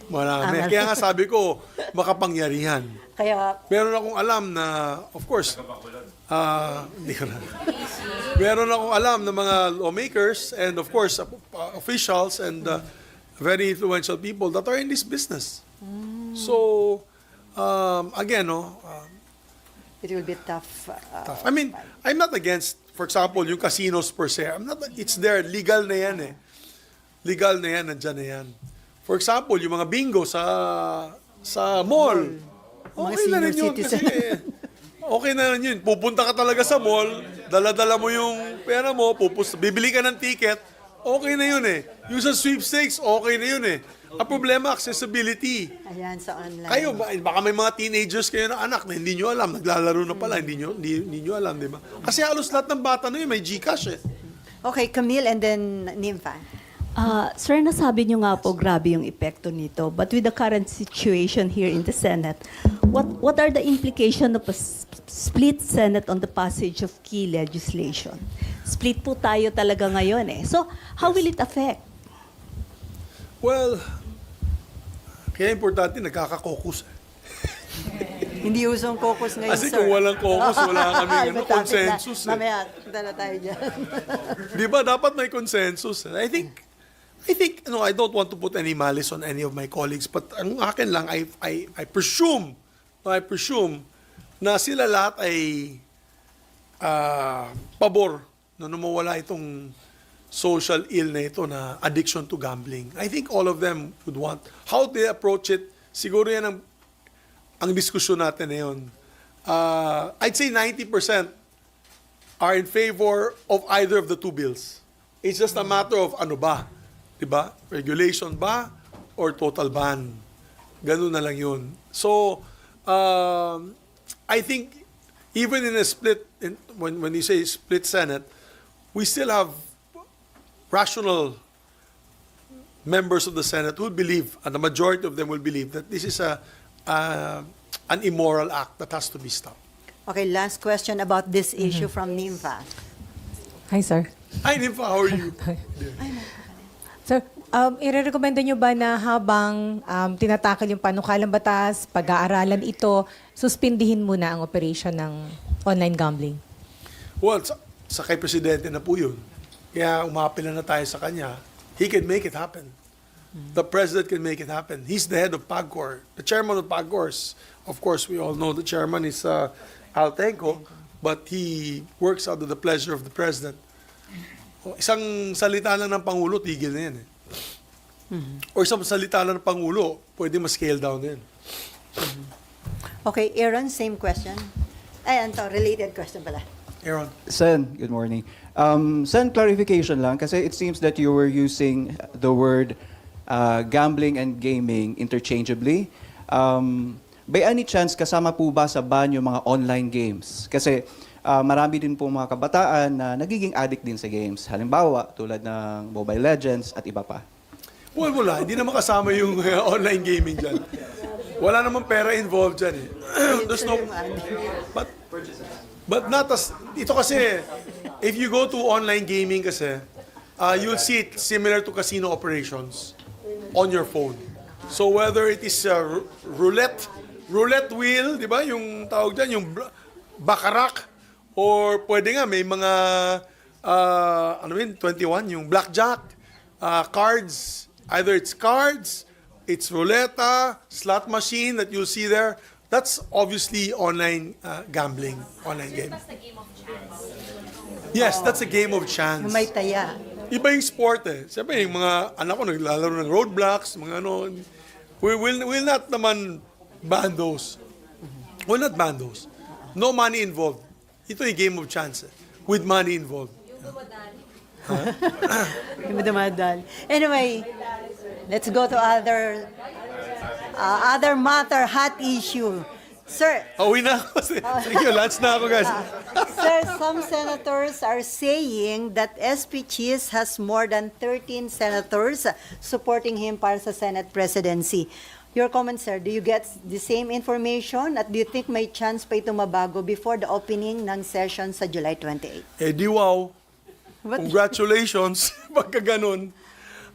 Marami. Kaya nga sabi ko, makapangyarihan. Kaya, Meron akong alam na, of course, hindi ko na. Meron akong alam na mga lawmakers and of course, officials and very influential people that are in this business. So, again, it will be tough. tough. I mean, I'm not against, for example, yung casinos per se. It's there. Legal na yan eh. Legal na yan, nandyan na yan. For example, yung mga bingo sa mall. Mga Okay na rin senior yun kasi citizen. okay na rin yun. Pupunta ka talaga sa mall, dala-dala mo yung pera mo, bibili ka ng ticket, okay na yun eh. Yung sa sweepstakes, okay na yun eh. Ang problema, accessibility. Ayan, sa online. Kayo, baka may mga teenagers kayo na anak na hindi nyo alam, naglalaro na pala, hindi nyo alam, di ba? Kasi halos lahat ng bata na yun, may GCash eh. Okay, Camille and then Nympha. Sir, nasabi niyo nga po grabe yung epekto nito. But with the current situation here in the Senate, what are the implications of a split Senate on the passage of key legislation? Split po tayo talaga ngayon eh. So, how will it affect? Well, kaya importante, nagkaka-caucus. Hindi usong caucus ngayon, Kasi sir. kung walang caucus, wala kaming Iba topic consensus. Na. Mamaya, dala tayo dyan. Di ba? Dapat may consensus. I think, I don't want to put any malice on any of my colleagues, but ang akin lang, I presume na sila lahat ay pabor na mawala itong social ill na ito na addiction to gambling. I think all of them would want. How they approach it, siguro yan ang diskusyon natin ngayon. I'd say 90% are in favor of either of the two bills. It's just a matter of ano ba, diba? Regulation ba or total ban? Ganun na lang yun. So, I think even in a split, when you say split Senate, we still have rational members of the Senate who believe, and the majority of them will believe, that this is an immoral act that has to be stopped. Okay, last question about this issue from Nympha. Hi, sir. Hi, Nympha, how are you? Sir, irerekomenda nyo ba na habang tinatakal yung panukalang batas, pag-aaralan ito, suspindihin muna ang operation ng online gambling? Well, sa kay Presidente na po yun. Kaya umapila na tayo sa kanya. He can make it happen. The President can make it happen. He's the head of PAGCOR. The chairman of PAGCOR, of course, we all know the chairman is Altenco, but he works out of the pleasure of the President. Isang salita lang ng Pangulo, tigil na yan eh. Or isang salita lang ng Pangulo, pwede ma-scale down din. Okay, Aaron, same question. Ay, related question pala. Aaron. Sen, good morning. Sen, clarification lang kasi it seems that you were using the word gambling and gaming interchangeably. By any chance, kasama po ba sa ban yung mga online games? Kasi marami din po mga kabataan na nagiging addict din sa games. Halimbawa, tulad ng Mobile Legends at iba pa. Well, wala. Hindi naman kasama yung online gaming dyan. Wala namang pera involved dyan eh. There's no... But not as... Ito kasi, if you go to online gaming kasi, you'll see it similar to casino operations on your phone. So whether it is roulette wheel, di ba? Yung tawag dyan, yung baccarat, or pwede nga may mga, 21, yung blackjack, cards, either it's cards, it's roulette, slot machine that you'll see there. That's obviously online gambling, online game. That's the game of chance. Yes, that's a game of chance. Yung may taya. Iba yung sport eh. Siyempre, yung mga anak ko naglalaro ng roadblocks, mga ano. We'll not naman ban those. We'll not ban those. No money involved. Ito yung game of chance eh, with money involved. Yung dumadal. Anyway, let's go to other matter, hot issue. Sir, Uwi na ako. Thank you. Lunch na ako, guys. Sir, some senators are saying that SP Cheese has more than 13 senators supporting him para sa Senate presidency. Your comment, sir, do you get the same information at do you think may chance pa ito mabago before the opening ng session sa July 28? Eh di wow. What? Congratulations. Pagka ganun.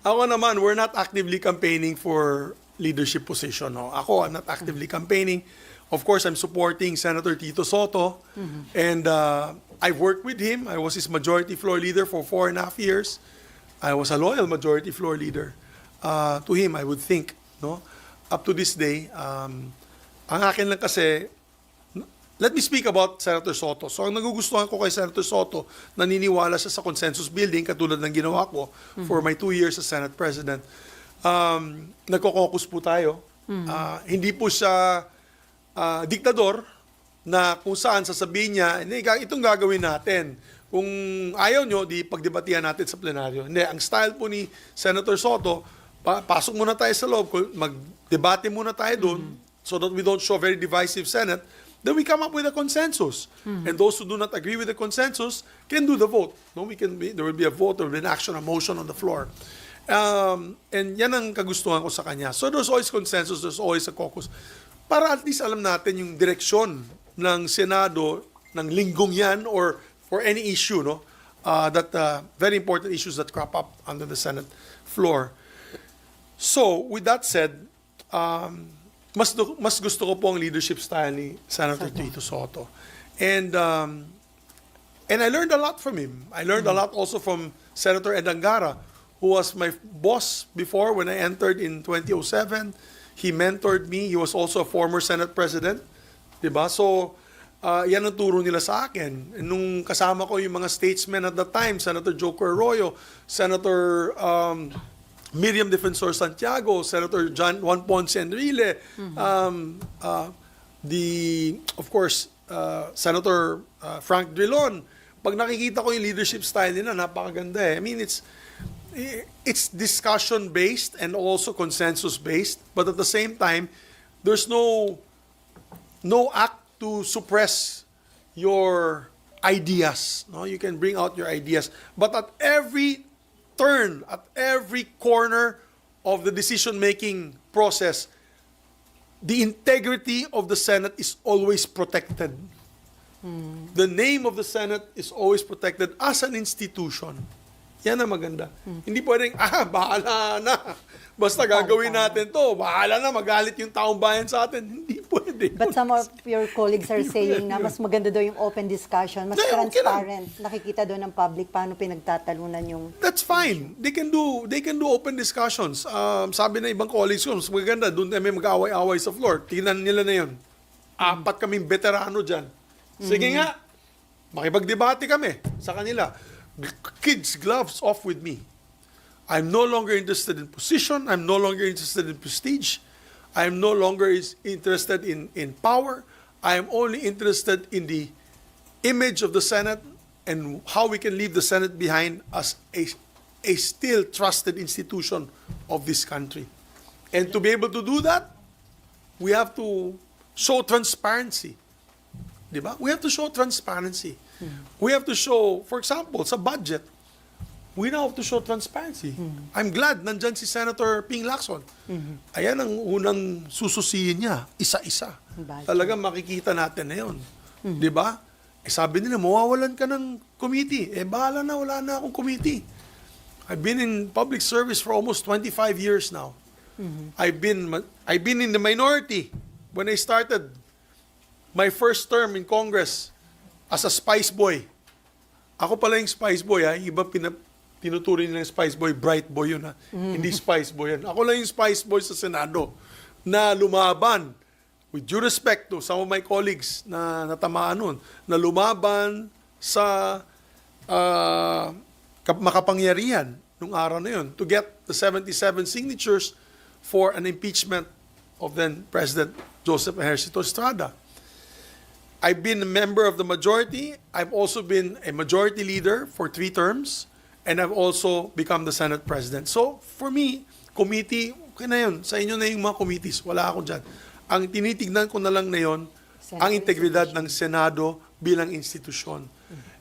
Ako naman, we're not actively campaigning for leadership position. No? Ako, I'm not actively campaigning. Of course, I'm supporting Senator Tito Soto. And I've worked with him. I was his majority floor leader for 4.5 years. I was a loyal majority floor leader to him, I would think. No? Up to this day, ang akin lang kasi, let me speak about Senator Soto. So, ang nagugustuhan ko kay Senator Soto, naniniwala siya sa consensus building, katulad ng ginawa ko for my 2 years as Senate President. Nagko-caucus po tayo. Hindi po siya diktador na kung saan sasabihin niya, itong gagawin natin. Kung ayaw nyo, di pagdebatihan natin sa plenaryo. Hindi, ang style po ni Senator Soto, pasok muna tayo sa loob, mag-debate muna tayo doon, so that we don't show very divisive Senate, then we come up with a consensus. And those who do not agree with the consensus can do the vote. No, there will be a vote, there will be an action, a motion on the floor. And yan ang kagustuhan ko sa kanya. So there's always consensus, there's always a caucus. Para at least alam natin yung direksyon ng Senado ng linggong yan or for any issue, no? Very important issues that crop up under the Senate floor. So, with that said, mas gusto ko po ang leadership style ni Senator Tito Soto. And I learned a lot from him. I learned a lot also from Senator Ed Angara, who was my boss before when I entered in 2007. He mentored me. He was also a former Senate President. Diba? So, yan ang turo nila sa akin. Nung kasama ko yung mga statesmen at that time, Senator Joker Arroyo, Senator Miriam Defensor Santiago, Senator Juan Ponce Enrile, of course, Senator Frank Drilon. Pag nakikita ko yung leadership style nila, napakaganda eh. I mean, it's discussion-based and also consensus-based, but at the same time, there's no act to suppress your ideas. No, you can bring out your ideas, but at every turn, at every corner of the decision-making process, the integrity of the Senate is always protected. The name of the Senate is always protected as an institution. Yan ang maganda. Hindi pwedeng, bahala na. Basta gagawin natin to. Bahala na, magalit yung taong bayan sa atin. Hindi pwede. But some of your colleagues are saying na mas maganda daw yung open discussion, mas Okay transparent. Nakikita doon ng public paano pinagtatalunan yung... That's fine. They can do open discussions. Sabi na ibang colleagues ko, mas maganda, doon kami mag-away-away sa floor. Tingnan nila na yun. 4 kaming veterano dyan. Sige nga, makipagdebate kami sa kanila. Kids, gloves off with me. I'm no longer interested in position. I'm no longer interested in prestige. I'm no longer interested in power. I am only interested in the image of the Senate and how we can leave the Senate behind as a still trusted institution of this country. And to be able to do that, we have to show transparency. Diba? We have to show transparency. We have to show, for example, sa budget, we now have to show transparency. I'm glad nandyan si Senator Ping Lacson. Ayan ang unang sususiyin niya, isa-isa. Talagang makikita natin na yun. Diba? Sabi nila, mawawalan ka ng committee. Bahala na, wala na akong committee. I've been in public service for almost 25 years now. I've been in the minority when I started my first term in Congress as a spice boy. Ako pala yung spice boy, ha? Iba tinuturing ng spice boy, bright boy yun, ha? Hindi spice boy yan. Ako lang yung spice boy sa Senado na lumaban, with due respect to some of my colleagues na natamaan nun, na lumaban sa makapangyarihan nung araw na yun to get the 77 signatures for an impeachment of then President Joseph Ejercito Estrada. I've been a member of the majority. I've also been a majority leader for 3 terms. And I've also become the Senate President. So, for me, committee, okay na yun. Sa inyo na yung mga committees. Wala ako dyan. Ang tinitignan ko na lang na yun, ang integridad ng Senado bilang institusyon.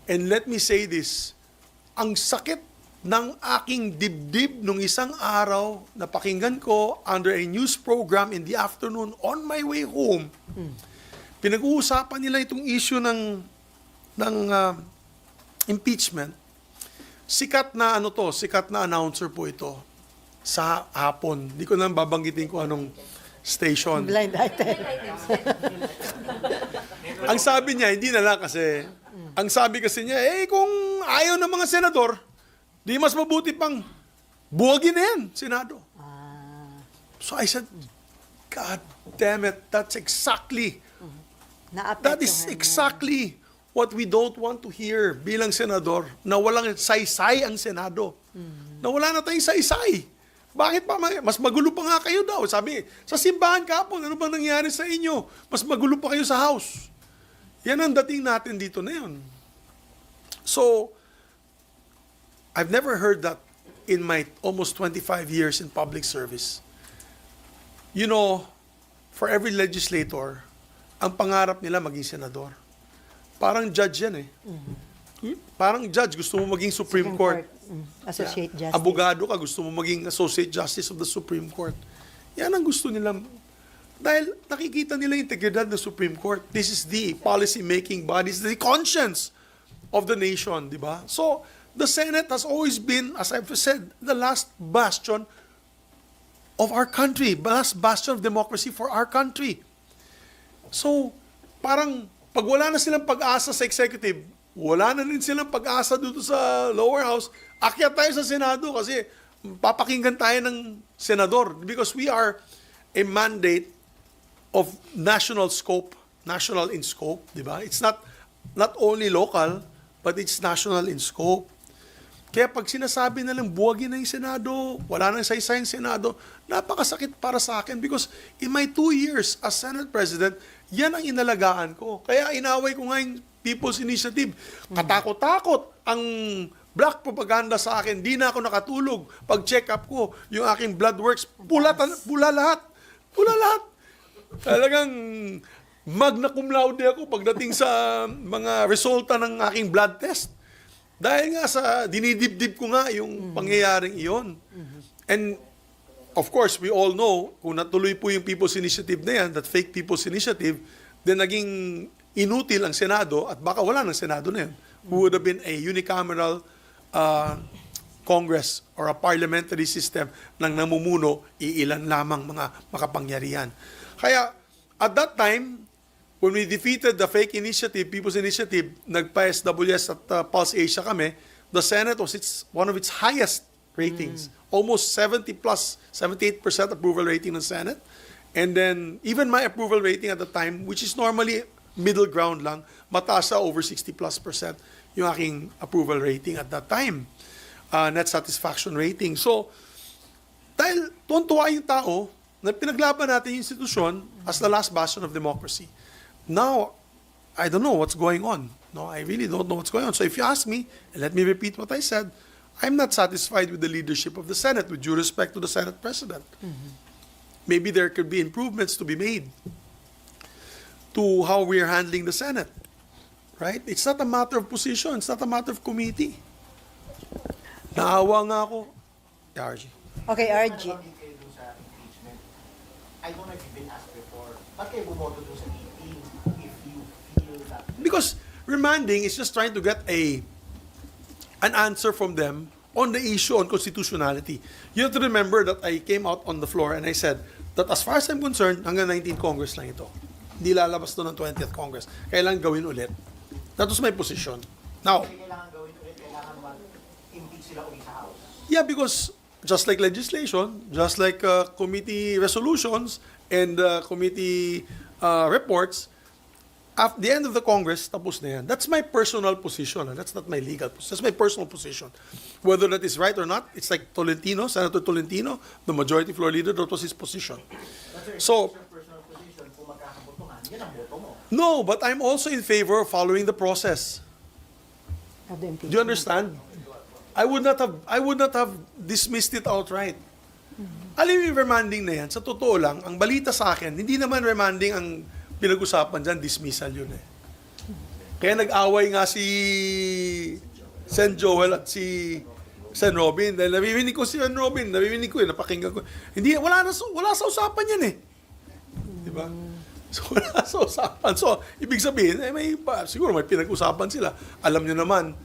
And let me say this, ang sakit ng aking dibdib nung isang araw na pakinggan ko under a news program in the afternoon on my way home. Pinag-uusapan nila itong issue ng impeachment. Sikat na announcer po ito sa hapon. Hindi ko na babanggitin ko anong station. Blind item. Ang sabi niya, hindi na lang kasi, ang sabi kasi niya, kung ayaw ng mga senador, di mas mabuti pang buwagin na yan, Senado. So I said, God damn it, that is exactly what we don't want to hear bilang senador, na walang saysay ang Senado. Na wala na tayong saysay. Bakit pa? Mas magulo pa nga kayo daw. Sabi, sa simbahan kapon, ano bang nangyari sa inyo? Mas magulo pa kayo sa house. Yan ang dating natin dito na yun. So, I've never heard that in my almost 25 years in public service. You know, for every legislator, ang pangarap nila maging senador. Parang judge yan eh. Parang judge, gusto mo maging Supreme Court. Associate Justice. Abogado ka, gusto mo maging Associate Justice of the Supreme Court. Yan ang gusto nila. Dahil nakikita nila yung integridad ng Supreme Court. This is the policy-making body, the conscience of the nation, di ba? So, the Senate has always been, as I've said, the last bastion of our country, last bastion of democracy for our country. So, parang pag wala na silang pag-asa sa executive, wala na rin silang pag-asa dito sa lower house, akyat tayo sa Senado kasi papakinggan tayo ng senador because we are a mandate of national scope, national in scope, di ba? It's not only local, but it's national in scope. Kaya pag sinasabi na lang buwagin na yung Senado, wala nang saysay yung Senado, napakasakit para sa akin because in my 2 years as Senate President, yan ang inalagaan ko. Kaya inaway ko nga yung People's Initiative. Katakot-takot ang black propaganda sa akin. Di na ako nakatulog. Pag check up ko, yung aking blood works, pula lahat. Pula lahat. Talagang magna cum laude ako pagdating sa mga resulta ng aking blood test. Dahil nga sa dinidibdib ko nga yung pangyayaring iyon. And of course, we all know, kung natuloy po yung People's Initiative na yan, that fake People's Initiative, then naging inutil ang Senado at baka wala ng Senado na yan. Who would have been a unicameral Congress or a parliamentary system ng namumuno, iilan lamang mga makapangyarihan. Kaya, at that time, when we defeated the fake initiative, People's Initiative, nagpa-SWS at Pulse Asia kami, the Senate was one of its highest ratings. Almost 78% approval rating ng Senate. And then, even my approval rating at the time, which is normally middle ground lang, mataas sa over 60+% yung aking approval rating at that time. Net satisfaction rating. So, dahil tuwan-tuwa yung tao na pinaglaban natin yung institusyon as the last bastion of democracy. Now, I don't know what's going on. No, I really don't know what's going on. So if you ask me, and let me repeat what I said, I'm not satisfied with the leadership of the Senate, with due respect to the Senate President. Maybe there could be improvements to be made to how we are handling the Senate. Right? It's not a matter of position. It's not a matter of committee. Naawa nga ako. RG. Okay, RG. I don't know if you've been asked before, ba't kayo bumoto doon sa 18 if you feel that... Because remanding is just trying to get an answer from them on the issue on constitutionality. You have to remember that I came out on the floor and I said that as far as I'm concerned, hanggang 19th Congress lang ito. Hindi lalabas to ng 20th Congress. Kailangan gawin ulit. That was my position. Now, Kailangan gawin ulit, kailangan mag-impeach sila ulit sa House. yeah, because just like legislation, just like committee resolutions and committee reports, at the end of the Congress, tapos na yan. That's my personal position. That's not my legal position. That's my personal position. Whether that is right or not, it's like Tolentino, Senator Tolentino, the majority floor leader, that was his position. So, Personal position, kung magkakabotohan, yan ang boto mo. no, but I'm also in favor of following the process. Of the Do you understand? I would not have dismissed it outright. Alam mo yung remanding na yan, sa totoo lang, ang balita sa akin, hindi naman remanding ang pinag-usapan dyan, dismissal yun eh. Kaya nag-away nga si Sen Joel at si Sen Robin, dahil nabibinig ko si Sen Robin, napakinggan ko. Hindi, wala sa usapan yan eh. Di ba? So, wala sa usapan. So, ibig sabihin, siguro may pinag-usapan sila. Alam nyo naman,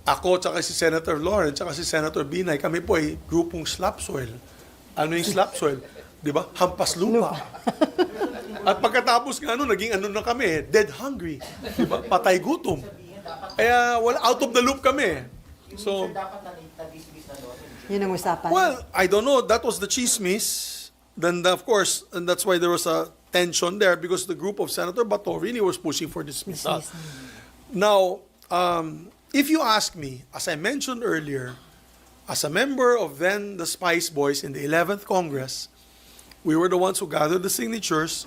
ako, tsaka si Senator Lawrence, tsaka si Senator Binay, kami po ay grupong slap soil. Ano yung slap soil? Di ba? Hampas lupa. At pagkatapos nga naging na kami, dead hungry. Di ba? Patay gutom. Kaya, out of the loop kami. So, Dapat na-dismiss na doon. Yun ang usapan. well, I don't know. That was the chismis. Then, of course, and that's why there was a tension there because the group of Senator Bato really was pushing for dismissal. Now, if you ask me, as I mentioned earlier, as a member of then the Spice Boys in the 11th Congress, we were the ones who gathered the signatures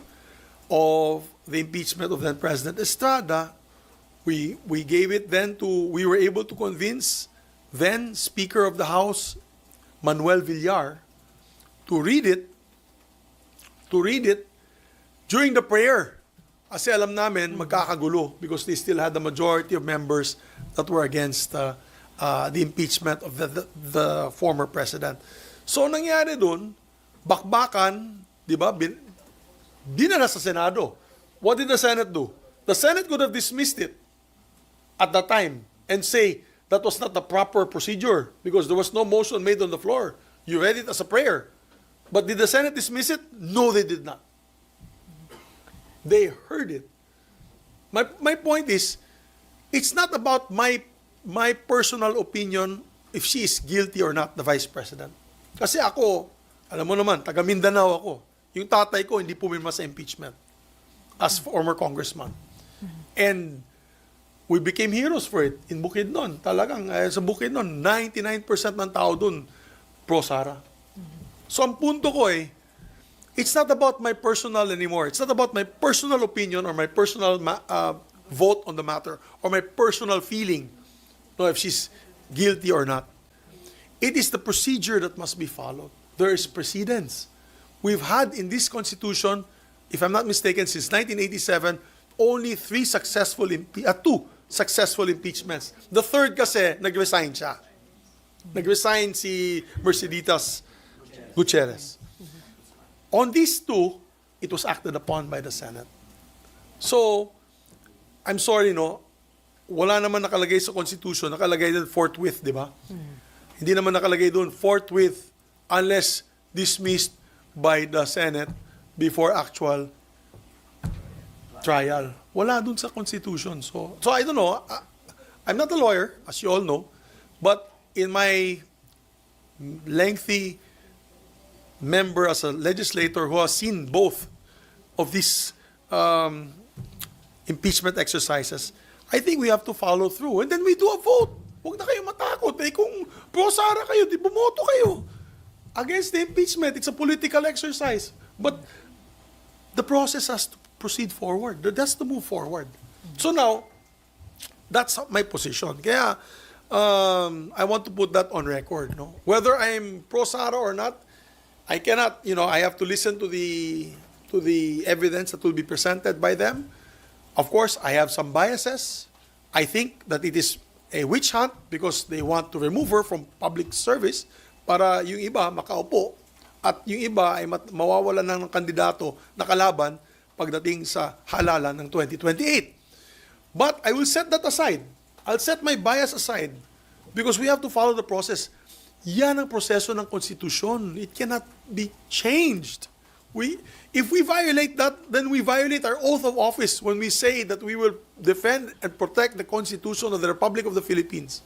of the impeachment of then President Estrada. We gave it then we were able to convince then Speaker of the House, Manuel Villar, to read it during the prayer. Kasi alam namin, magkakagulo because they still had the majority of members that were against the impeachment of the former president. So, nangyari dun, bakbakan, di ba, dinala sa Senado. What did the Senate do? The Senate could have dismissed it at that time and say that was not the proper procedure because there was no motion made on the floor. You read it as a prayer. But did the Senate dismiss it? No, they did not. They heard it. My point is, it's not about my personal opinion if she is guilty or not, the Vice President. Kasi ako, alam mo naman, taga Mindanao ako. Yung tatay ko hindi pumirma sa impeachment as former congressman. And we became heroes for it in Bukidnon. Talagang sa Bukidnon, 99% ng tao dun pro-Sara. So ang punto ko it's not about my personal anymore. It's not about my personal opinion or my personal vote on the matter or my personal feeling, if she's guilty or not. It is the procedure that must be followed. There is precedence. We've had in this Constitution, if I'm not mistaken, since 1987, only two successful impeachments. The third kasi, nag-resign siya. Nag-resign si Merceditas Gutierrez. On these two, it was acted upon by the Senate. So, I'm sorry, wala naman nakalagay sa Constitution, nakalagay din forthwith, di ba? Hindi naman nakalagay doon forthwith unless dismissed by the Senate before actual trial. Wala doon sa Constitution. So I don't know. I'm not a lawyer, as you all know, but in my lengthy member as a legislator who has seen both of these impeachment exercises, I think we have to follow through. And then we do a vote. Huwag na kayo matakot. Kung pro-Sara kayo, di bumoto kayo. Against the impeachment, it's a political exercise. But the process has to proceed forward. That's to move forward. So now, that's my position. Kaya, I want to put that on record. Whether I'm pro-Sara or not, I cannot, I have to listen to the evidence that will be presented by them. Of course, I have some biases. I think that it is a witch hunt because they want to remove her from public service para yung iba makaupo at yung iba ay mawawalan ng kandidato na kalaban pagdating sa halalan ng 2028. But I will set that aside. I'll set my bias aside because we have to follow the process. Yan ang proseso ng konstitusyon. It cannot be changed. If we violate that, then we violate our oath of office when we say that we will defend and protect the Constitution of the Republic of the Philippines.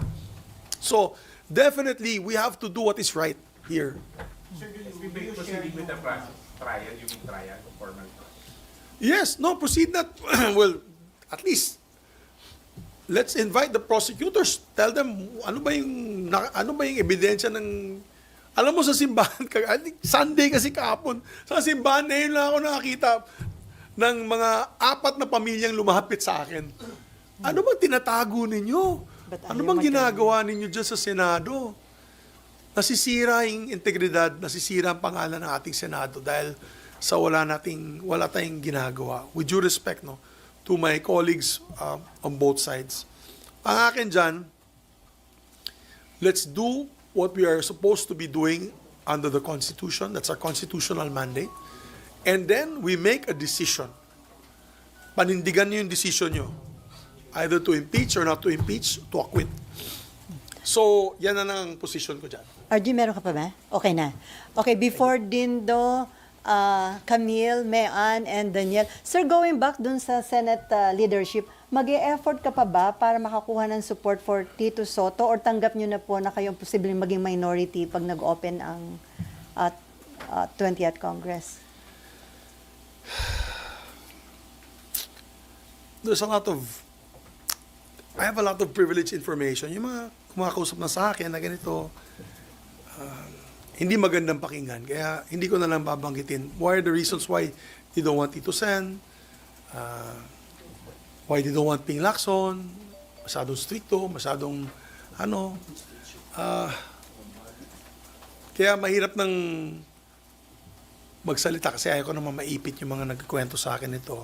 So, definitely, we have to do what is right here. Sir, do you proceeding with the process? Trial, you mean trial, formal? Yes, no, proceed that. Well, at least, let's invite the prosecutors. Tell them, ano ba yung ebidensya ng... Alam mo sa simbahan, Sunday kasi kahapon, sa simbahan na yun lang ako nakakita ng mga 4 na pamilyang lumapit sa akin. Ano bang tinatago ninyo? Ano bang ginagawa ninyo dyan sa Senado? Nasisira yung integridad, nasisira ang pangalan ng ating Senado dahil sa wala tayong ginagawa. With due respect to my colleagues on both sides. Ang akin dyan, let's do what we are supposed to be doing under the Constitution. That's our constitutional mandate. And then we make a decision. Panindigan niyo yung decision nyo. Either to impeach or not to impeach, to acquit. So, yan na ang position ko dyan. RG, meron ka pa ba? Okay na. Okay, before Dindo, Camille, Mean, and Daniel. Sir, going back dun sa Senate leadership, mag-e-effort ka pa ba para makakuha ng support for Tito Soto or tanggap nyo na po na kayong posibleng maging minority pag nag-open ang 20th Congress? I have a lot of privileged information. Yung mga kumakausap na sa akin na ganito, hindi magandang pakinggan. Kaya hindi ko na lang babanggitin. What are the reasons why they don't want Tito Sen? Why they don't want Ping Lacson? Masyadong stricto, masyadong kaya mahirap nang magsalita kasi ayaw ko naman maipit yung mga nagkikwento sa akin ito.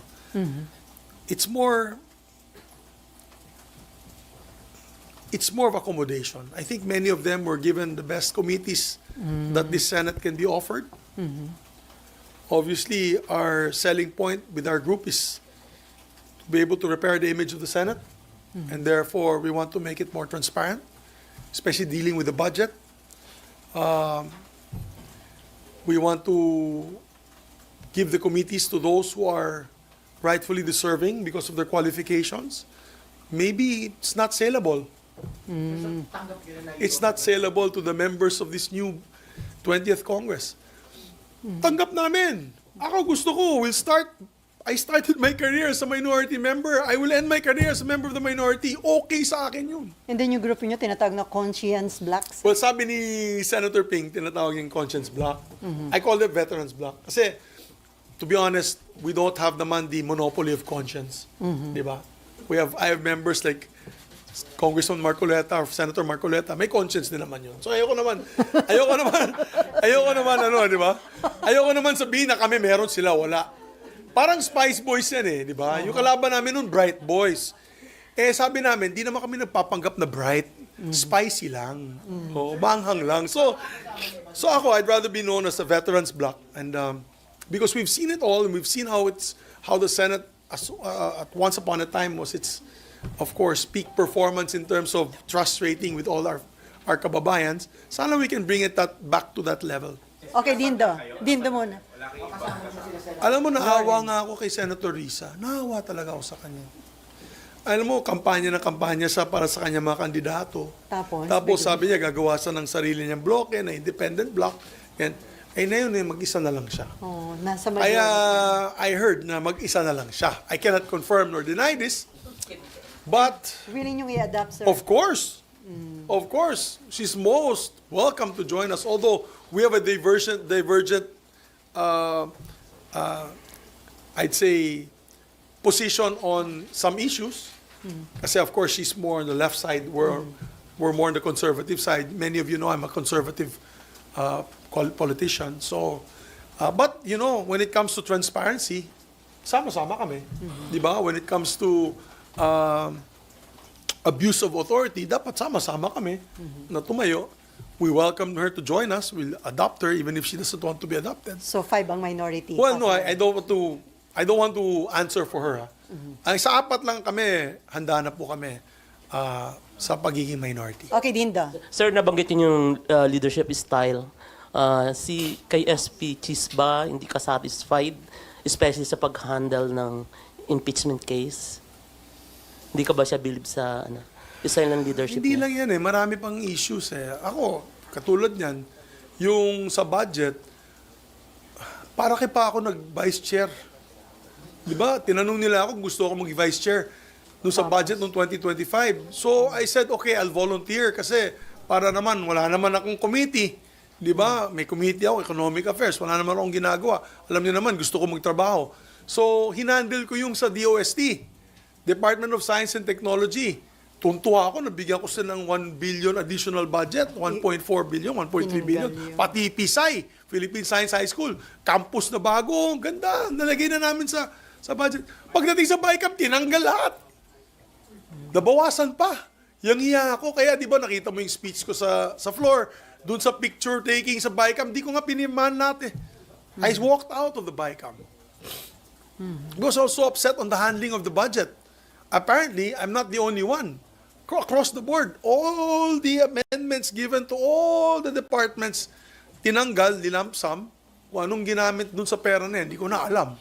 It's more of accommodation. I think many of them were given the best committees that this Senate can be offered. Obviously, our selling point with our group is to be able to repair the image of the Senate. And therefore, we want to make it more transparent, especially dealing with the budget. We want to give the committees to those who are rightfully deserving because of their qualifications. Maybe it's not saleable. It's not saleable to the members of this new 20th Congress. Tanggap namin. Ako gusto ko, I started my career as a minority member. I will end my career as a member of the minority. Okay sa akin yun. And then yung group nyo, tinatawag na conscience blacks? Well, sabi ni Senator Ping, tinatawag yung conscience block. I call it veterans block. Kasi, to be honest, we don't have naman the monopoly of conscience. Di ba? I have members like Congressman Marcoleta or Senator Marcoleta, may conscience din naman yun. So ayoko naman, di ba? Ayoko naman sabihin na kami meron sila, wala. Parang Spice Boys yan di ba? Yung kalaban namin nun, Bright Boys. Sabi namin, di naman kami nagpapanggap na bright. Spicy lang. Manghang lang. So ako, I'd rather be known as a veterans block. And because we've seen it all, and we've seen how the Senate at once upon a time was its, of course, peak performance in terms of trust rating with all our kababayans. Sana we can bring it back to that level. Okay, Dindo. Dindo muna. Alam mo, naawa nga ako kay Senator Risa. Naawa talaga ako sa kanya. Alam mo, kampanya siya para sa kanya mga kandidato. Tapos sabi niya, gagawa siya ng sarili niyang bloke, na independent block. And, na yun, mag-isa na lang siya. Nasa Kaya, I heard na mag-isa na lang siya. I cannot confirm nor deny this. But, willing nyo i-adapt, sir? of course, she's most welcome to join us. Although we have a divergent, I'd say, position on some issues. Kasi of course she's more on the left side. We're more on the conservative side. Many of you know I'm a conservative politician. So, but you know, when it comes to transparency, sama-sama kami, di ba? When it comes to abuse of authority, dapat sama-sama kami na tumayo. We welcome her to join us. We'll adopt her even if she doesn't want to be adopted. So 5 ang minority? Well, no, I don't want to answer for her. Ang sa 4 lang kami, handa na po kami sa pagiging minority. Okay, Dindo. Sir, nabanggit niyo yung leadership style. Kay SP Chisba, hindi ka satisfied, especially sa pag-handle ng impeachment case? Hindi ka ba siya believe sa style ng leadership Hindi niya? lang yan marami pang issues Ako, katulad niyan, yung sa budget, para kay pa ako nag-vice chair. Di ba? Tinanong nila ako kung gusto ako mag-vice chair nung sa budget noong 2025. So, I said, okay, I'll volunteer kasi para naman, wala naman akong committee. Di ba? May committee ako, economic affairs. Wala naman akong ginagawa. Alam niyo naman, gusto ko magtrabaho. So, hinandle ko yung sa DOST, Department of Science and Technology. Tuntua ako, nabigyan ko sila ng 1 billion additional budget, 1.4 billion, 1.3 billion. Pati PSI, Philippine Science High School, campus na bago, ganda, nalagay na namin sa budget. Pagdating sa BICAP, tinanggal lahat. Nabawasan pa. Yang hiya ako. Kaya di ba nakita mo yung speech ko sa floor, dun sa picture taking sa BICAM, di ko nga piniman natin. I walked out of the BICAM. I was also upset on the handling of the budget. Apparently, I'm not the only one. Across the board, all the amendments given to all the departments, tinanggal, dinampsam, kung anong ginamit dun sa pera na yan, hindi ko na alam.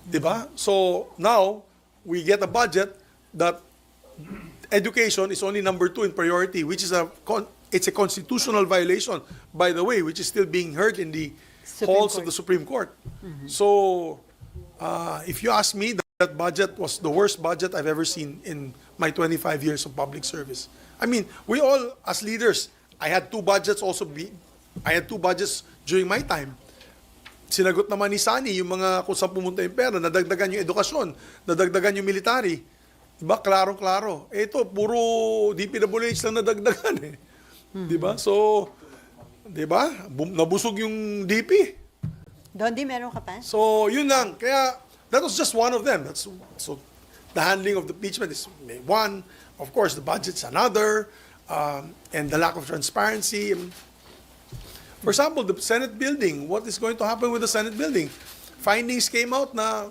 Diba? So, now, we get a budget that education is only number 2 in priority, which is it's a constitutional violation, by the way, which is still being heard in the halls of the Supreme Court. So, if you ask me, that budget was the worst budget I've ever seen in my 25 years of public service. I mean, we all, as leaders, I had 2 budgets during my time. Sinagot naman ni Sani yung mga kung saan pumunta yung pera, nadagdagan yung edukasyon, nadagdagan yung military. Diba? Klarong-klaro. Ito, puro DPWH lang nadagdagan eh. Diba? So, diba? Nabusog yung DP. Dondi, meron ka pa? So, yun lang. Kaya, that was just one of them. So, the handling of the impeachment is one. Of course, the budget's another. And the lack of transparency. For example, the Senate building. What is going to happen with the Senate building? Findings came out na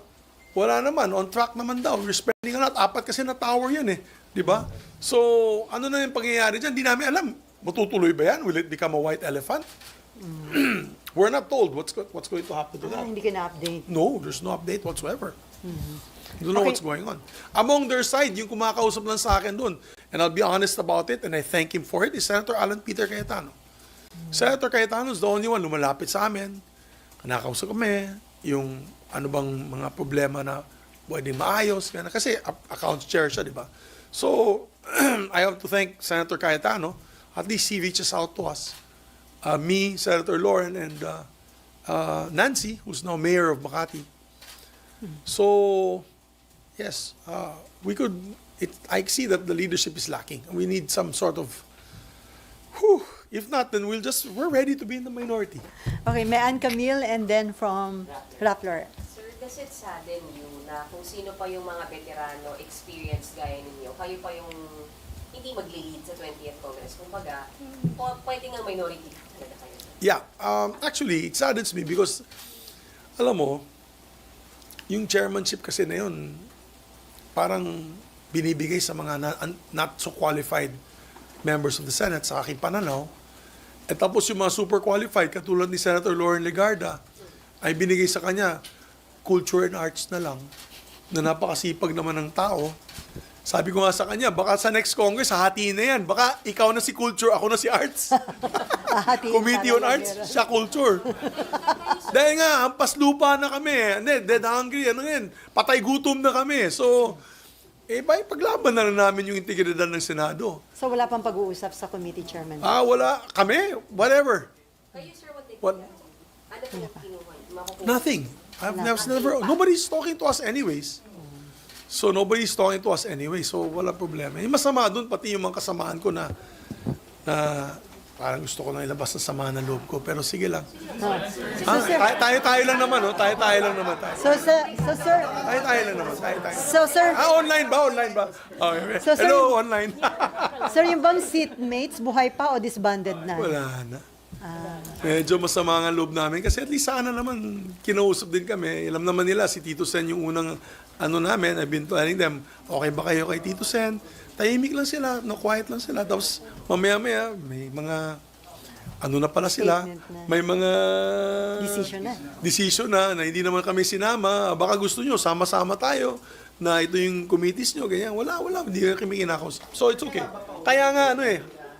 wala naman. On track naman daw. We're spending a lot. 4 kasi na tower yan eh. Di ba? So, ano na yung pangyayari dyan? Di namin alam. Matutuloy ba yan? Will it become a white elephant? We're not told what's going to happen to that. Hindi ka na-update. No, there's no update whatsoever. You don't know what's going on. Among their side, yung kumakausap lang sa akin doon, and I'll be honest about it, and I thank him for it, is Senator Alan Peter Cayetano. Senator Cayetano is the only one lumalapit sa amin. Nakausap kami, yung ano bang mga problema na pwedeng maayos. Kasi accounts chair siya, di ba? So, I have to thank Senator Cayetano. At least he reaches out to us. Me, Senator Lauren, and Nancy, who's now mayor of Makati. So, yes, I see that the leadership is lacking. We need some sort of, if not, then we're ready to be in the minority. Okay, may Ann Camille and then from Rappler. Sir, does it sadden you na kung sino pa yung mga veterano, experienced gaya ninyo, kayo pa yung hindi mag-lead sa 20th Congress? Kumbaga, pwede nga minority talaga kayo. Yeah, actually, it saddens me because, alam mo, yung chairmanship kasi na yun, parang binibigay sa mga not so qualified members of the Senate sa aking pananaw. At tapos yung mga super qualified, katulad ni Senator Lauren Legarda, ay binigay sa kanya culture and arts na lang, na napakasipag naman ng tao. Sabi ko nga sa kanya, baka sa next Congress, hahatiin na yan. Baka ikaw na si culture, ako na si arts. Committee on Arts, siya culture. Dahil nga, hampas lupa na kami. Dead hungry, ano yan. Patay gutom na kami. So, paglaban na lang namin yung integridad ng Senado. So wala pang pag-uusap sa committee chairman? Wala. Kami, whatever. Kayo, sir, what What? ano po kinuha? Nothing. Nobody's talking to us anyways. So, nobody's talking to us anyway. So, wala problema. Yung masama doon, pati yung mga kasamaan ko na parang gusto ko na ilabas na sama ng loob ko. Pero sige lang. Tayo lang naman, no? Tayo lang naman. So, sir... Tayo lang naman. Tayo. So, sir... Online ba? Okay. So, sir, hello, online. Sir, yung bang seatmates, buhay pa o disbanded na? Wala na. Medyo masama nga loob namin kasi at least sana naman kinausap din kami. Alam naman nila si Tito Sen yung unang namin. I've been telling them, okay ba kayo kay Tito Sen? Tahimik lang sila, quiet lang sila. Tapos mamaya-maya may mga na pala sila. May mga decision na hindi naman kami sinama. Baka gusto nyo, sama-sama tayo na ito yung committees nyo, ganyan. Wala, hindi kami kinakausap. So it's okay. Kaya nga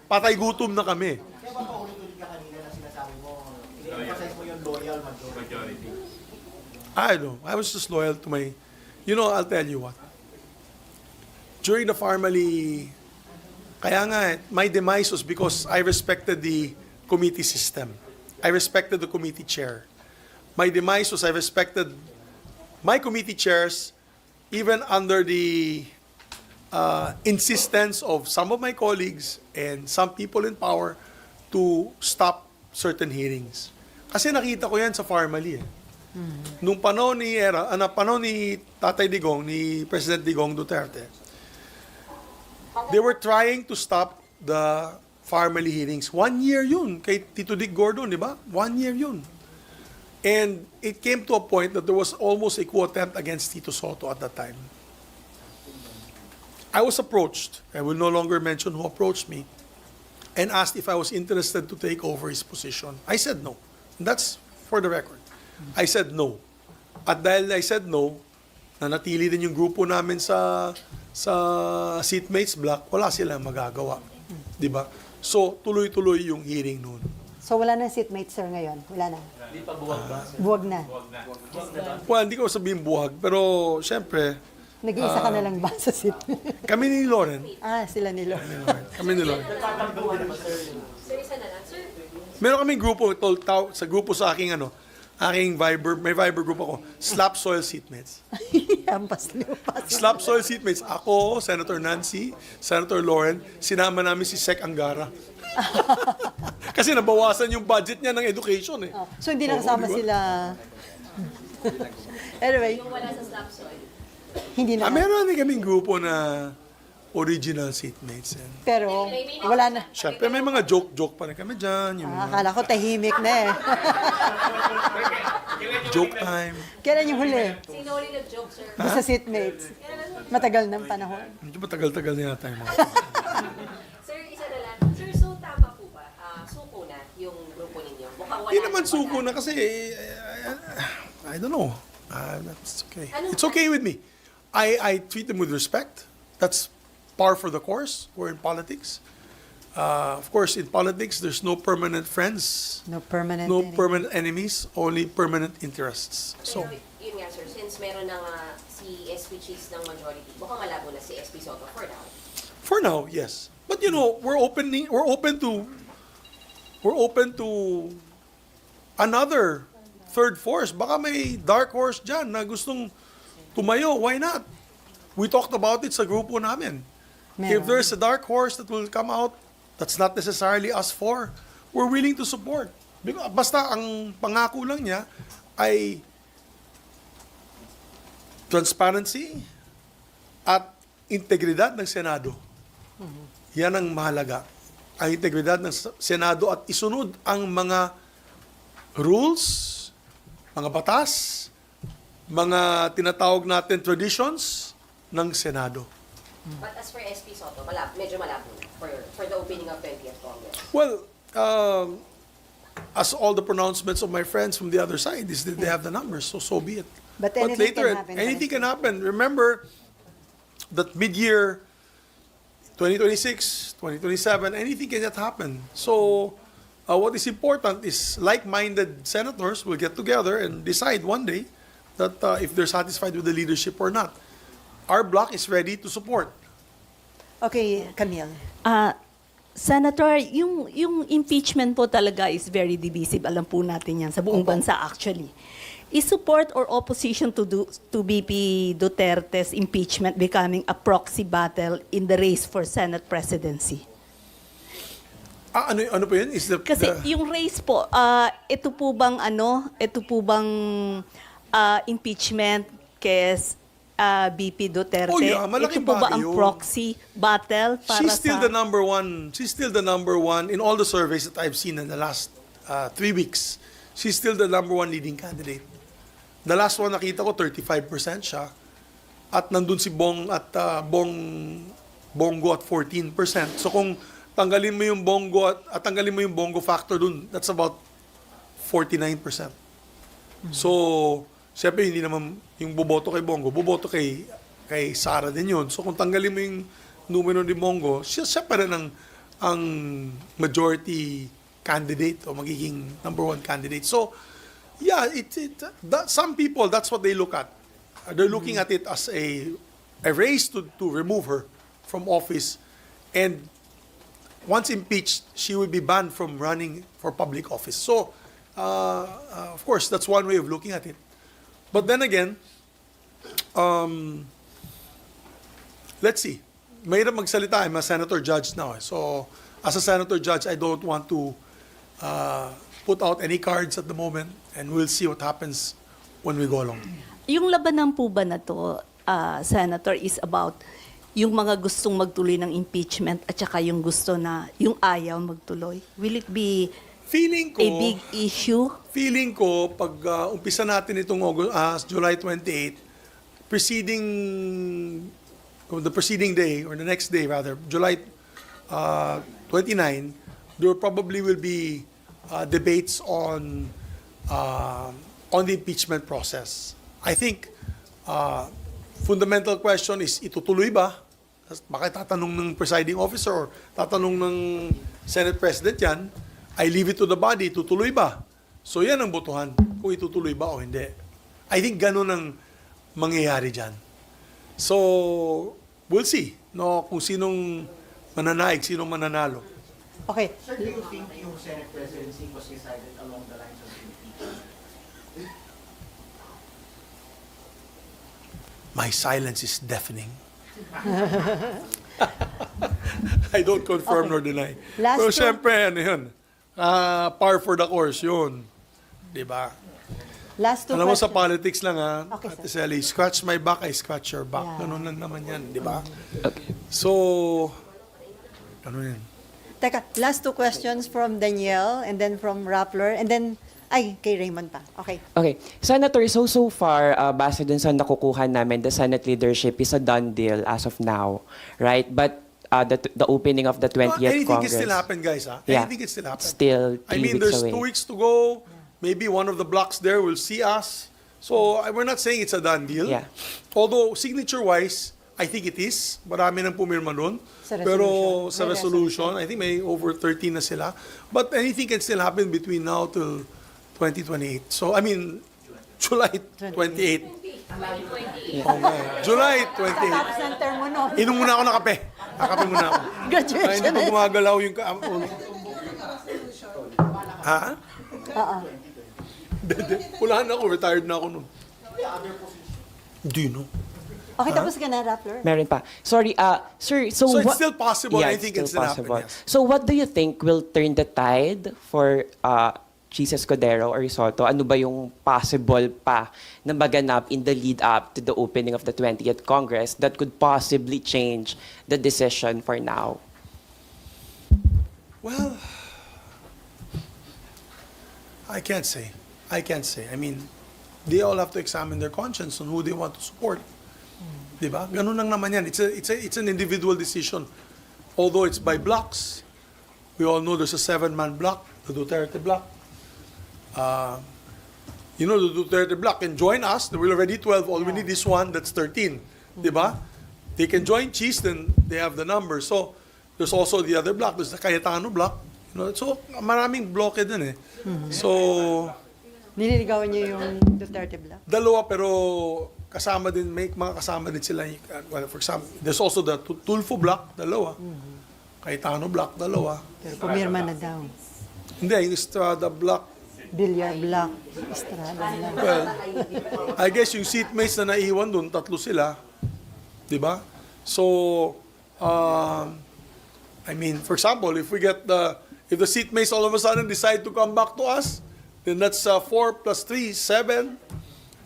patay gutom na kami. Kaya ba paulit-ulit ka kanina na sinasabi mo, i-emphasize mo yung loyal majority? I don't know. I was just loyal to my... I'll tell you what. During the Farmally, kaya nga, my demise was because I respected the committee system. I respected the committee chair. My demise was I respected my committee chairs even under the insistence of some of my colleagues and some people in power to stop certain hearings. Kasi nakita ko yan sa Farmally. Nung panahon ni Tatay Digong, ni President Digong Duterte, They were trying to stop the family hearings. 1 year yun kay Tito Dick Gordon, di ba? 1 year yun. And it came to a point that there was almost a coup attempt against Tito Soto at that time. I was approached, I will no longer mention who approached me, and asked if I was interested to take over his position. I said no. That's for the record. I said no. At dahil I said no, nanatili din yung grupo namin sa seatmates block, wala silang magagawa. Di ba? So, tuloy-tuloy yung hearing noon. So wala na seatmate, sir, ngayon? Wala na? Hindi pa buwag ba? Buwag na. Well, hindi ko sabihin buhag, pero syempre, Nag-iisa ka na lang ba sa seatmate? kami ni Lauren, Sila ni Lord. kami ni Lauren. Sir, isa na lang. Sir, Meron kaming grupo, sa grupo sa aking aking Viber, may Viber group ako, Slap Soil Seatmates. Ampas lupas. Slap Soil Seatmates, ako, Senator Nancy, Senator Lauren, sinama namin si Sec Angara. Kasi nabawasan yung budget niya ng education eh. So hindi nakasama di ba? sila. Anyway, yung wala sa slap soil. hindi na. Meron din kaming grupo na original seatmates. Pero wala na. Siyempre, may mga joke-joke pa rin kami dyan. Yung mga Akala ko tahimik na eh. joke time. Kailan yung huli? Sino ulit nag-joke, sir? Sa seatmates. Matagal ng panahon. Medyo matagal-tagal na yata yung mga. Sir, isa na lang. Sir, so tama po ba? Suko na yung grupo ninyo? Mukhang wala. Hindi naman suko na kasi, I don't know. That's okay. It's okay with me. I treat them with respect. That's par for the course. We're in politics. Of course, in politics, there's no permanent friends, No permanent. no enemy. permanent enemies, only permanent interests. Pero So, yun nga, sir, since meron na nga si SP Cheese ng majority, mukhang malabo na si SP Soto for now. for now, yes. But you know, we're open to another third force. Baka may dark horse dyan na gustong tumayo. Why not? We talked about it sa grupo namin. If Meron. there's a dark horse that will come out, that's not necessarily us four. We're willing to support. Basta ang pangako lang niya ay transparency at integridad ng Senado. Yan ang mahalaga. Ang integridad ng Senado at isunod ang mga rules, mga batas, mga tinatawag natin traditions ng Senado. But as for SP Soto, medyo malabo na for the opening of 20th Congress. Well, as all the pronouncements of my friends from the other side is that they have the numbers, so be it. But anything can happen. anything can happen. Remember that mid-year, 2026, 2027, anything can yet happen. So, what is important is like-minded senators will get together and decide one day that if they're satisfied with the leadership or not. Our bloc is ready to support. Okay, Camille. Senator, yung impeachment po talaga is very divisive. Alam po natin yan sa buong bansa actually. Is support or opposition to BP Duterte's impeachment becoming a proxy battle in the race for Senate presidency? Ano po yun? Kasi yung race po, ito po bang impeachment kay BP Duterte? Oh, yeah, Ito malaking po ba bagay ang yun. proxy battle para She's still sa... the number one. She's still the number one in all the surveys that I've seen in the last 3 weeks. She's still the number one leading candidate. The last one nakita ko 35% siya. At nandun si Bongo at 14%. So kung tanggalin mo yung Bongo at tanggalin mo yung Bongo factor dun, that's about 49%. So, siyempre hindi naman yung boboto kay Bongo, boboto kay Sara din yun. So kung tanggalin mo yung numero ni Bongo, siya pa rin ang majority candidate o magiging number one candidate. So, yeah, some people, that's what they look at. They're looking at it as a race to remove her from office. And once impeached, she will be banned from running for public office. So, of course, that's one way of looking at it. But then again, let's see. Mahirap magsalita. I'm a senator judge now. So, as a senator judge, I don't want to put out any cards at the moment, and we'll see what happens when we go along. Yung labanan po ba na to, Senator, is about yung mga gustong magtuloy ng impeachment at saka yung gusto na, yung ayaw magtuloy? Will it be Feeling ko, a big issue? feeling ko, pag umpisa natin itong July 28, the preceding day, or the next day rather, July 29, there probably will be debates on the impeachment process. I think fundamental question is, itutuloy ba? Bakit tatanong ng presiding officer or tatanong ng Senate President yan? I leave it to the body, tutuloy ba? So yan ang botohan, kung itutuloy ba o hindi. I think ganun ang mangyayari dyan. So, we'll see, no, kung sinong mananaig, sinong mananalo. Okay. Sir, do you think yung Senate presidency was decided along the lines of impeachment? My silence is deafening. I don't confirm nor deny. Last Pero two- syempre, ano yun, par for the course yun. Diba? Last two Alam mo sa questions. politics lang Okay, Ate sir. Sally, scratch my back, I scratch your back. Yeah. Ganun lang naman yan, di ba? So, ano yan? Teka, last two questions from Danielle and then from Rappler and then, kay Raymond pa. Okay. Okay. Senator, so far, base dun sa nakukuha namin, the Senate leadership is a done deal as of now, right? But the opening of the 20th Anything Congress... can still happen, guys. Yeah. Anything can still happen. Still 3 I mean, weeks there's away. 2 weeks to go. Maybe one of the blocks there will see us. So, we're not saying it's a done deal. Yeah. Although, signature-wise, I think it is. Marami nang pumirma nun. Sa Pero resolution. sa May resolution, I think may over 13 na sila. But anything can still happen between now till 2028. So, I mean, July 28. Okay. July 28. Top center mo nun. Inom muna ako ng kape. Kakape muna ako. Ay, Graduation. hindi pa gumagalaw yung Ha? Oo. Wala na ako. Retired na ako nun. Hindi, no? Okay, tapos ka na, Rappler. Meron pa. Sorry, sir, so So it's what... still possible. Yeah, Anything can it's still still happen. possible. Yes. So what do you think will turn the tide for Cheese Escudero or Soto? Ano ba yung possible pa na maganap in the lead up to the opening of the 20th Congress that could possibly change the decision for now? Well, I can't say. I can't say. I mean, they all have to examine their conscience on who they want to support. Diba? Ganun lang naman yan. It's an individual decision. Although it's by blocks. We all know there's a 7-man block, the Duterte block. The Duterte block can join us. There will already 12. All we need is 1. That's 13. Diba? They can join Cheese, then they have the number. So, there's also the other block. There's the Cayetano block. So, maraming bloke din eh. So, Nililigawan niyo yung Duterte Block. dalawa pero kasama din, may mga kasama din sila. Well, for example, there's also the Tulfo block, dalawa. Cayetano block, dalawa. Pero pumirma na daw. Hindi, yung Estrada block. Villar Block. Estrada Block. Well, I guess yung seatmates na naiwan doon, 3 sila. Diba? So, I mean, for example, if the seatmates all of a sudden decide to come back to us, then that's 4 plus 3, 7.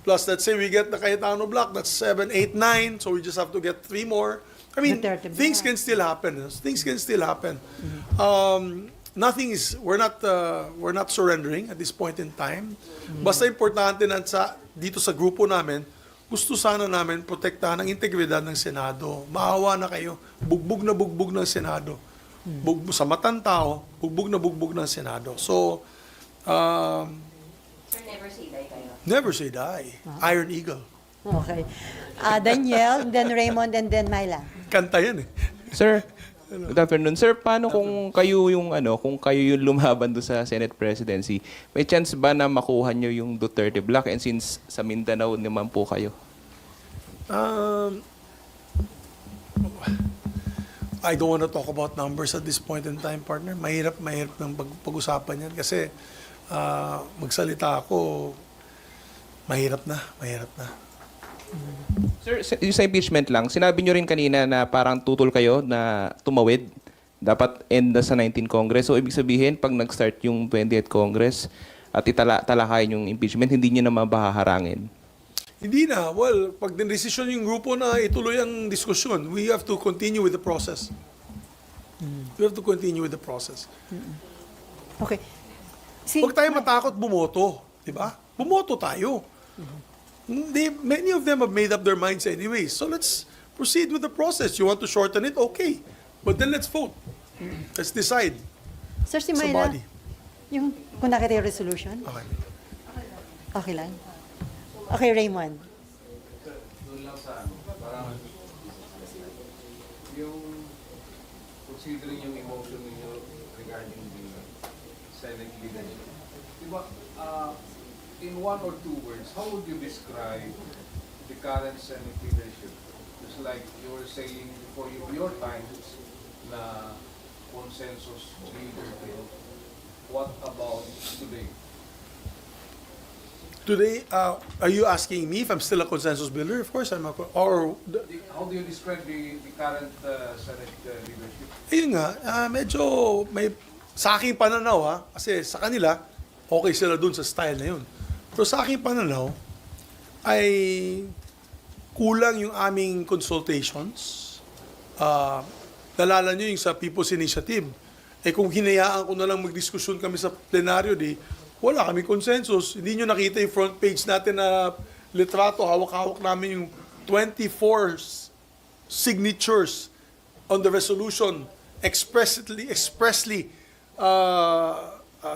Plus, let's say we get the Cayetano block, that's 7, 8, 9. So we just have to get 3 more. I mean, Duterte block. things can still happen. Things can still happen. We're not surrendering at this point in time. Basta importante na dito sa grupo namin, gusto sana namin protektahan ang integridad ng Senado. Maawa na kayo. Bugbog ng Senado. Sa matang tao, bugbog ng Senado. So, Sir, never say die kayo. never say die. Iron Eagle. Okay. Danielle, then Raymond, and then Myla. Kanta yan eh. Sir, good afternoon. Sir, paano kung kayo yung lumaban do sa Senate presidency? May chance ba na makuha nyo yung Duterte block? And since sa Mindanao naman po kayo. I don't want to talk about numbers at this point in time, partner. Mahirap ng pag-usapan yan kasi magsalita ako, mahirap na. Sir, yung sa impeachment lang, sinabi nyo rin kanina na parang tutol kayo na tumawid. Dapat end na sa 19 Congress. So, ibig sabihin, pag nag-start yung 20th Congress at talakayin yung impeachment, hindi nyo na mabaharangin. Hindi na. Well, pag din-desisyon yung grupo na ituloy ang diskusyon, we have to continue with the process. We have to continue with the process. Okay. Si, Huwag tayo matakot bumoto. Di ba? Bumoto tayo. Many of them have made up their minds anyway. So let's proceed with the process. You want to shorten it? Okay. But then let's vote. Let's decide. Sir, si Sa Myla, body. yung kung nakita yung resolution, Okay. okay lang. Okay, Raymond. Doon lang sa parang yung considering yung emotion ninyo regarding the Senate leadership. Diba, in one or two words, how would you describe the current Senate leadership? Just like you were saying before your time na consensus leader kayo. What about today? Today, are you asking me if I'm still a consensus builder? Of course, I'm a... Or... How do you describe the current Senate leadership? Ayun nga, medyo may... Sa aking pananaw, kasi sa kanila, okay sila dun sa style na yun. Pero sa aking pananaw, ay kulang yung aming consultations. Nalala nyo yung sa People's Initiative. Eh kung hinayaan ko na lang magdiskusyon kami sa plenaryo, wala kami consensus. Hindi nyo nakita yung front page natin na litrato, hawak-hawak namin yung 24 signatures on the resolution expressly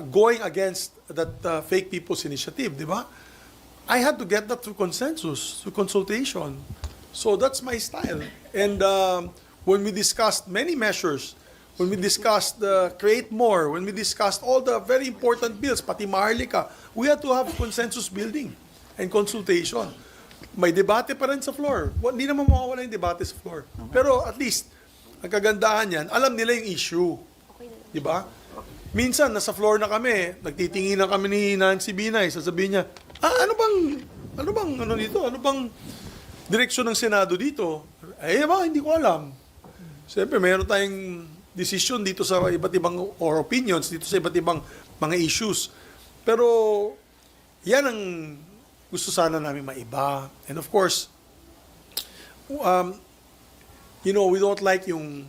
going against that fake People's Initiative, di ba? I had to get that through consensus, through consultation. So that's my style. And when we discussed many measures, when we discussed Create More, when we discussed all the very important bills, pati Maharlika, we had to have consensus building and consultation. May debate pa rin sa floor. Hindi naman mawawala yung debate sa floor. Pero at least, ang kagandahan yan, alam nila yung issue. Di ba? Minsan, nasa floor na kami, nagtitingin na kami ni Nancy Binay, sasabihin niya, ano bang direksyon ng Senado dito? Hindi ko alam. Siyempre, mayroon tayong decision dito sa iba't ibang, or opinions dito sa iba't ibang mga issues. Pero, yan ang gusto sana namin maiba. And of course, we don't like yung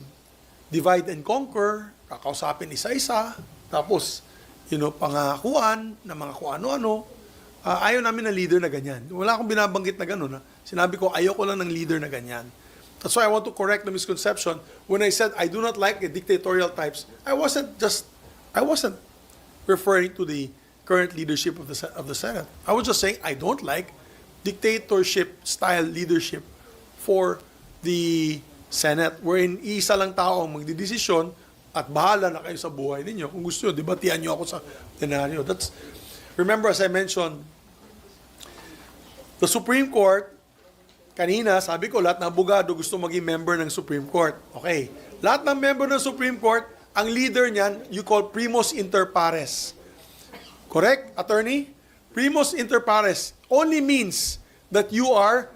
divide and conquer, kakausapin isa-isa, tapos, pangakuan na mga kung ano-ano. Ayaw namin ng leader na ganyan. Wala akong binabanggit na gano'n. Sinabi ko, ayaw ko lang ng leader na ganyan. That's why I want to correct the misconception. When I said I do not like the dictatorial types, I wasn't referring to the current leadership of the Senate. I was just saying I don't like dictatorship-style leadership for the Senate, wherein isa lang tao ang magdidesisyon at bahala na kayo sa buhay ninyo. Kung gusto nyo, debatihan nyo ako sa plenaryo. Remember, as I mentioned, the Supreme Court, kanina, sabi ko, lahat ng abogado gusto maging member ng Supreme Court. Okay. Lahat ng member ng Supreme Court, ang leader niyan, you call primus inter pares. Correct, attorney? Primus inter pares only means that you are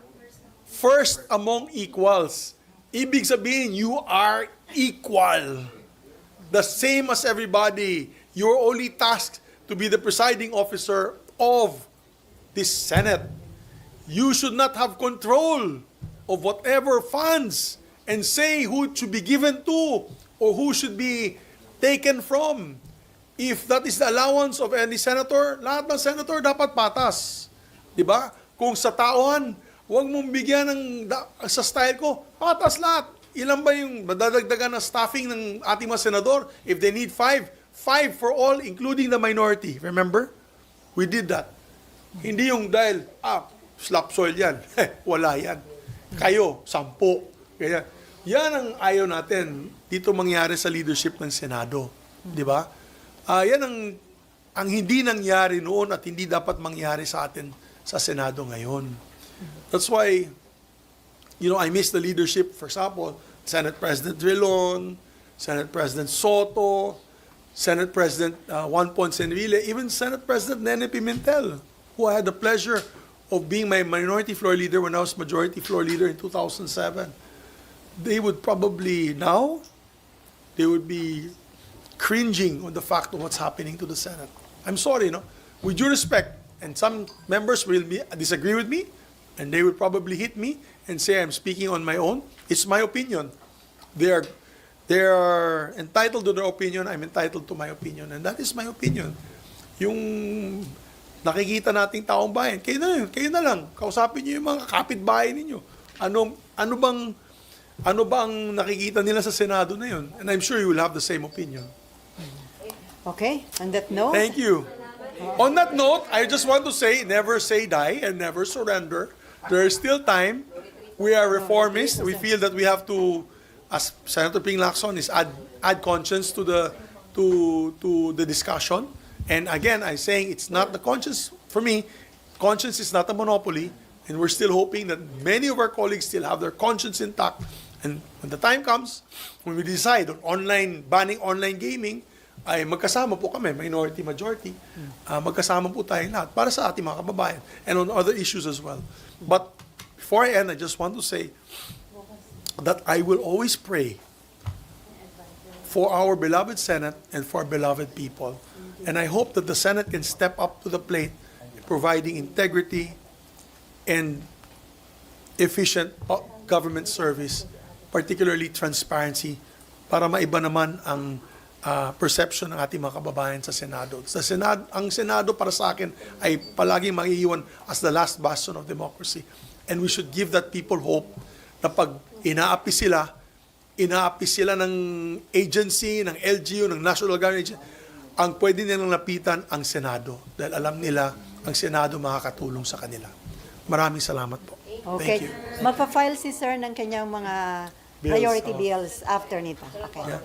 first among equals. Ibig sabihin, you are equal. The same as everybody. You're only tasked to be the presiding officer of this Senate. You should not have control of whatever funds and say who should be given to or who should be taken from. If that is the allowance of any senator, lahat ng senator dapat patas. Diba? Kung sa taon, huwag mong bigyan sa style ko, patas lahat. Ilan ba yung madadagdagan na staffing ng ating mga senador? If they need 5 for all, including the minority. Remember? We did that. Hindi yung dahil, slap soil yan. Wala yan. Kayo, 10. Kaya, yan ang ayaw natin dito mangyari sa leadership ng Senado. Di ba? Yan ang hindi nangyari noon at hindi dapat mangyari sa atin sa Senado ngayon. That's why, I miss the leadership, for example, Senate President Drilon, Senate President Soto, Senate President Juan Ponce-Enrile, even Senate President Nene Pimentel, who I had the pleasure of being my minority floor leader when I was majority floor leader in 2007. They would probably now, they would be cringing on the fact of what's happening to the Senate. I'm sorry, with due respect, and some members will disagree with me, And they will probably hit me and say I'm speaking on my own. It's my opinion. They are entitled to their opinion. I'm entitled to my opinion. And that is my opinion. Yung nakikita nating taong bayan, kayo na lang. Kausapin niyo yung mga kapitbahay ninyo. Ano bang nakikita nila sa Senado na yun? And I'm sure you will have the same opinion. Okay, on that note, Thank you. On that note, I just want to say, never say die and never surrender. There is still time. We are reformists. We feel that we have to, as Senator Ping Lacson is, add conscience to the discussion. And again, I'm saying it's not the conscience. For me, conscience is not a monopoly. And we're still hoping that many of our colleagues still have their conscience intact. And when the time comes, when we decide on banning online gaming, ay magkasama po kami, minority, majority, magkasama po tayong lahat para sa ating mga kababayan and on other issues as well. But before I end, I just want to say that I will always pray for our beloved Senate and for our beloved people. And I hope that the Senate can step up to the plate in providing integrity and efficient government service, particularly transparency, para maiba naman ang perception ng ating mga kababayan sa Senado. Ang Senado para sa akin ay palaging maiiwan as the last bastion of democracy. And we should give that people hope na pag inaapi sila ng agency, ng LGU, ng National Government Agency, ang pwede nilang lapitan ang Senado. Dahil alam nila ang Senado makakatulong sa kanila. Maraming salamat po. okay. Thank you. Magpa-file si Sir ng kanyang mga priority bills after nito. Okay. Yeah.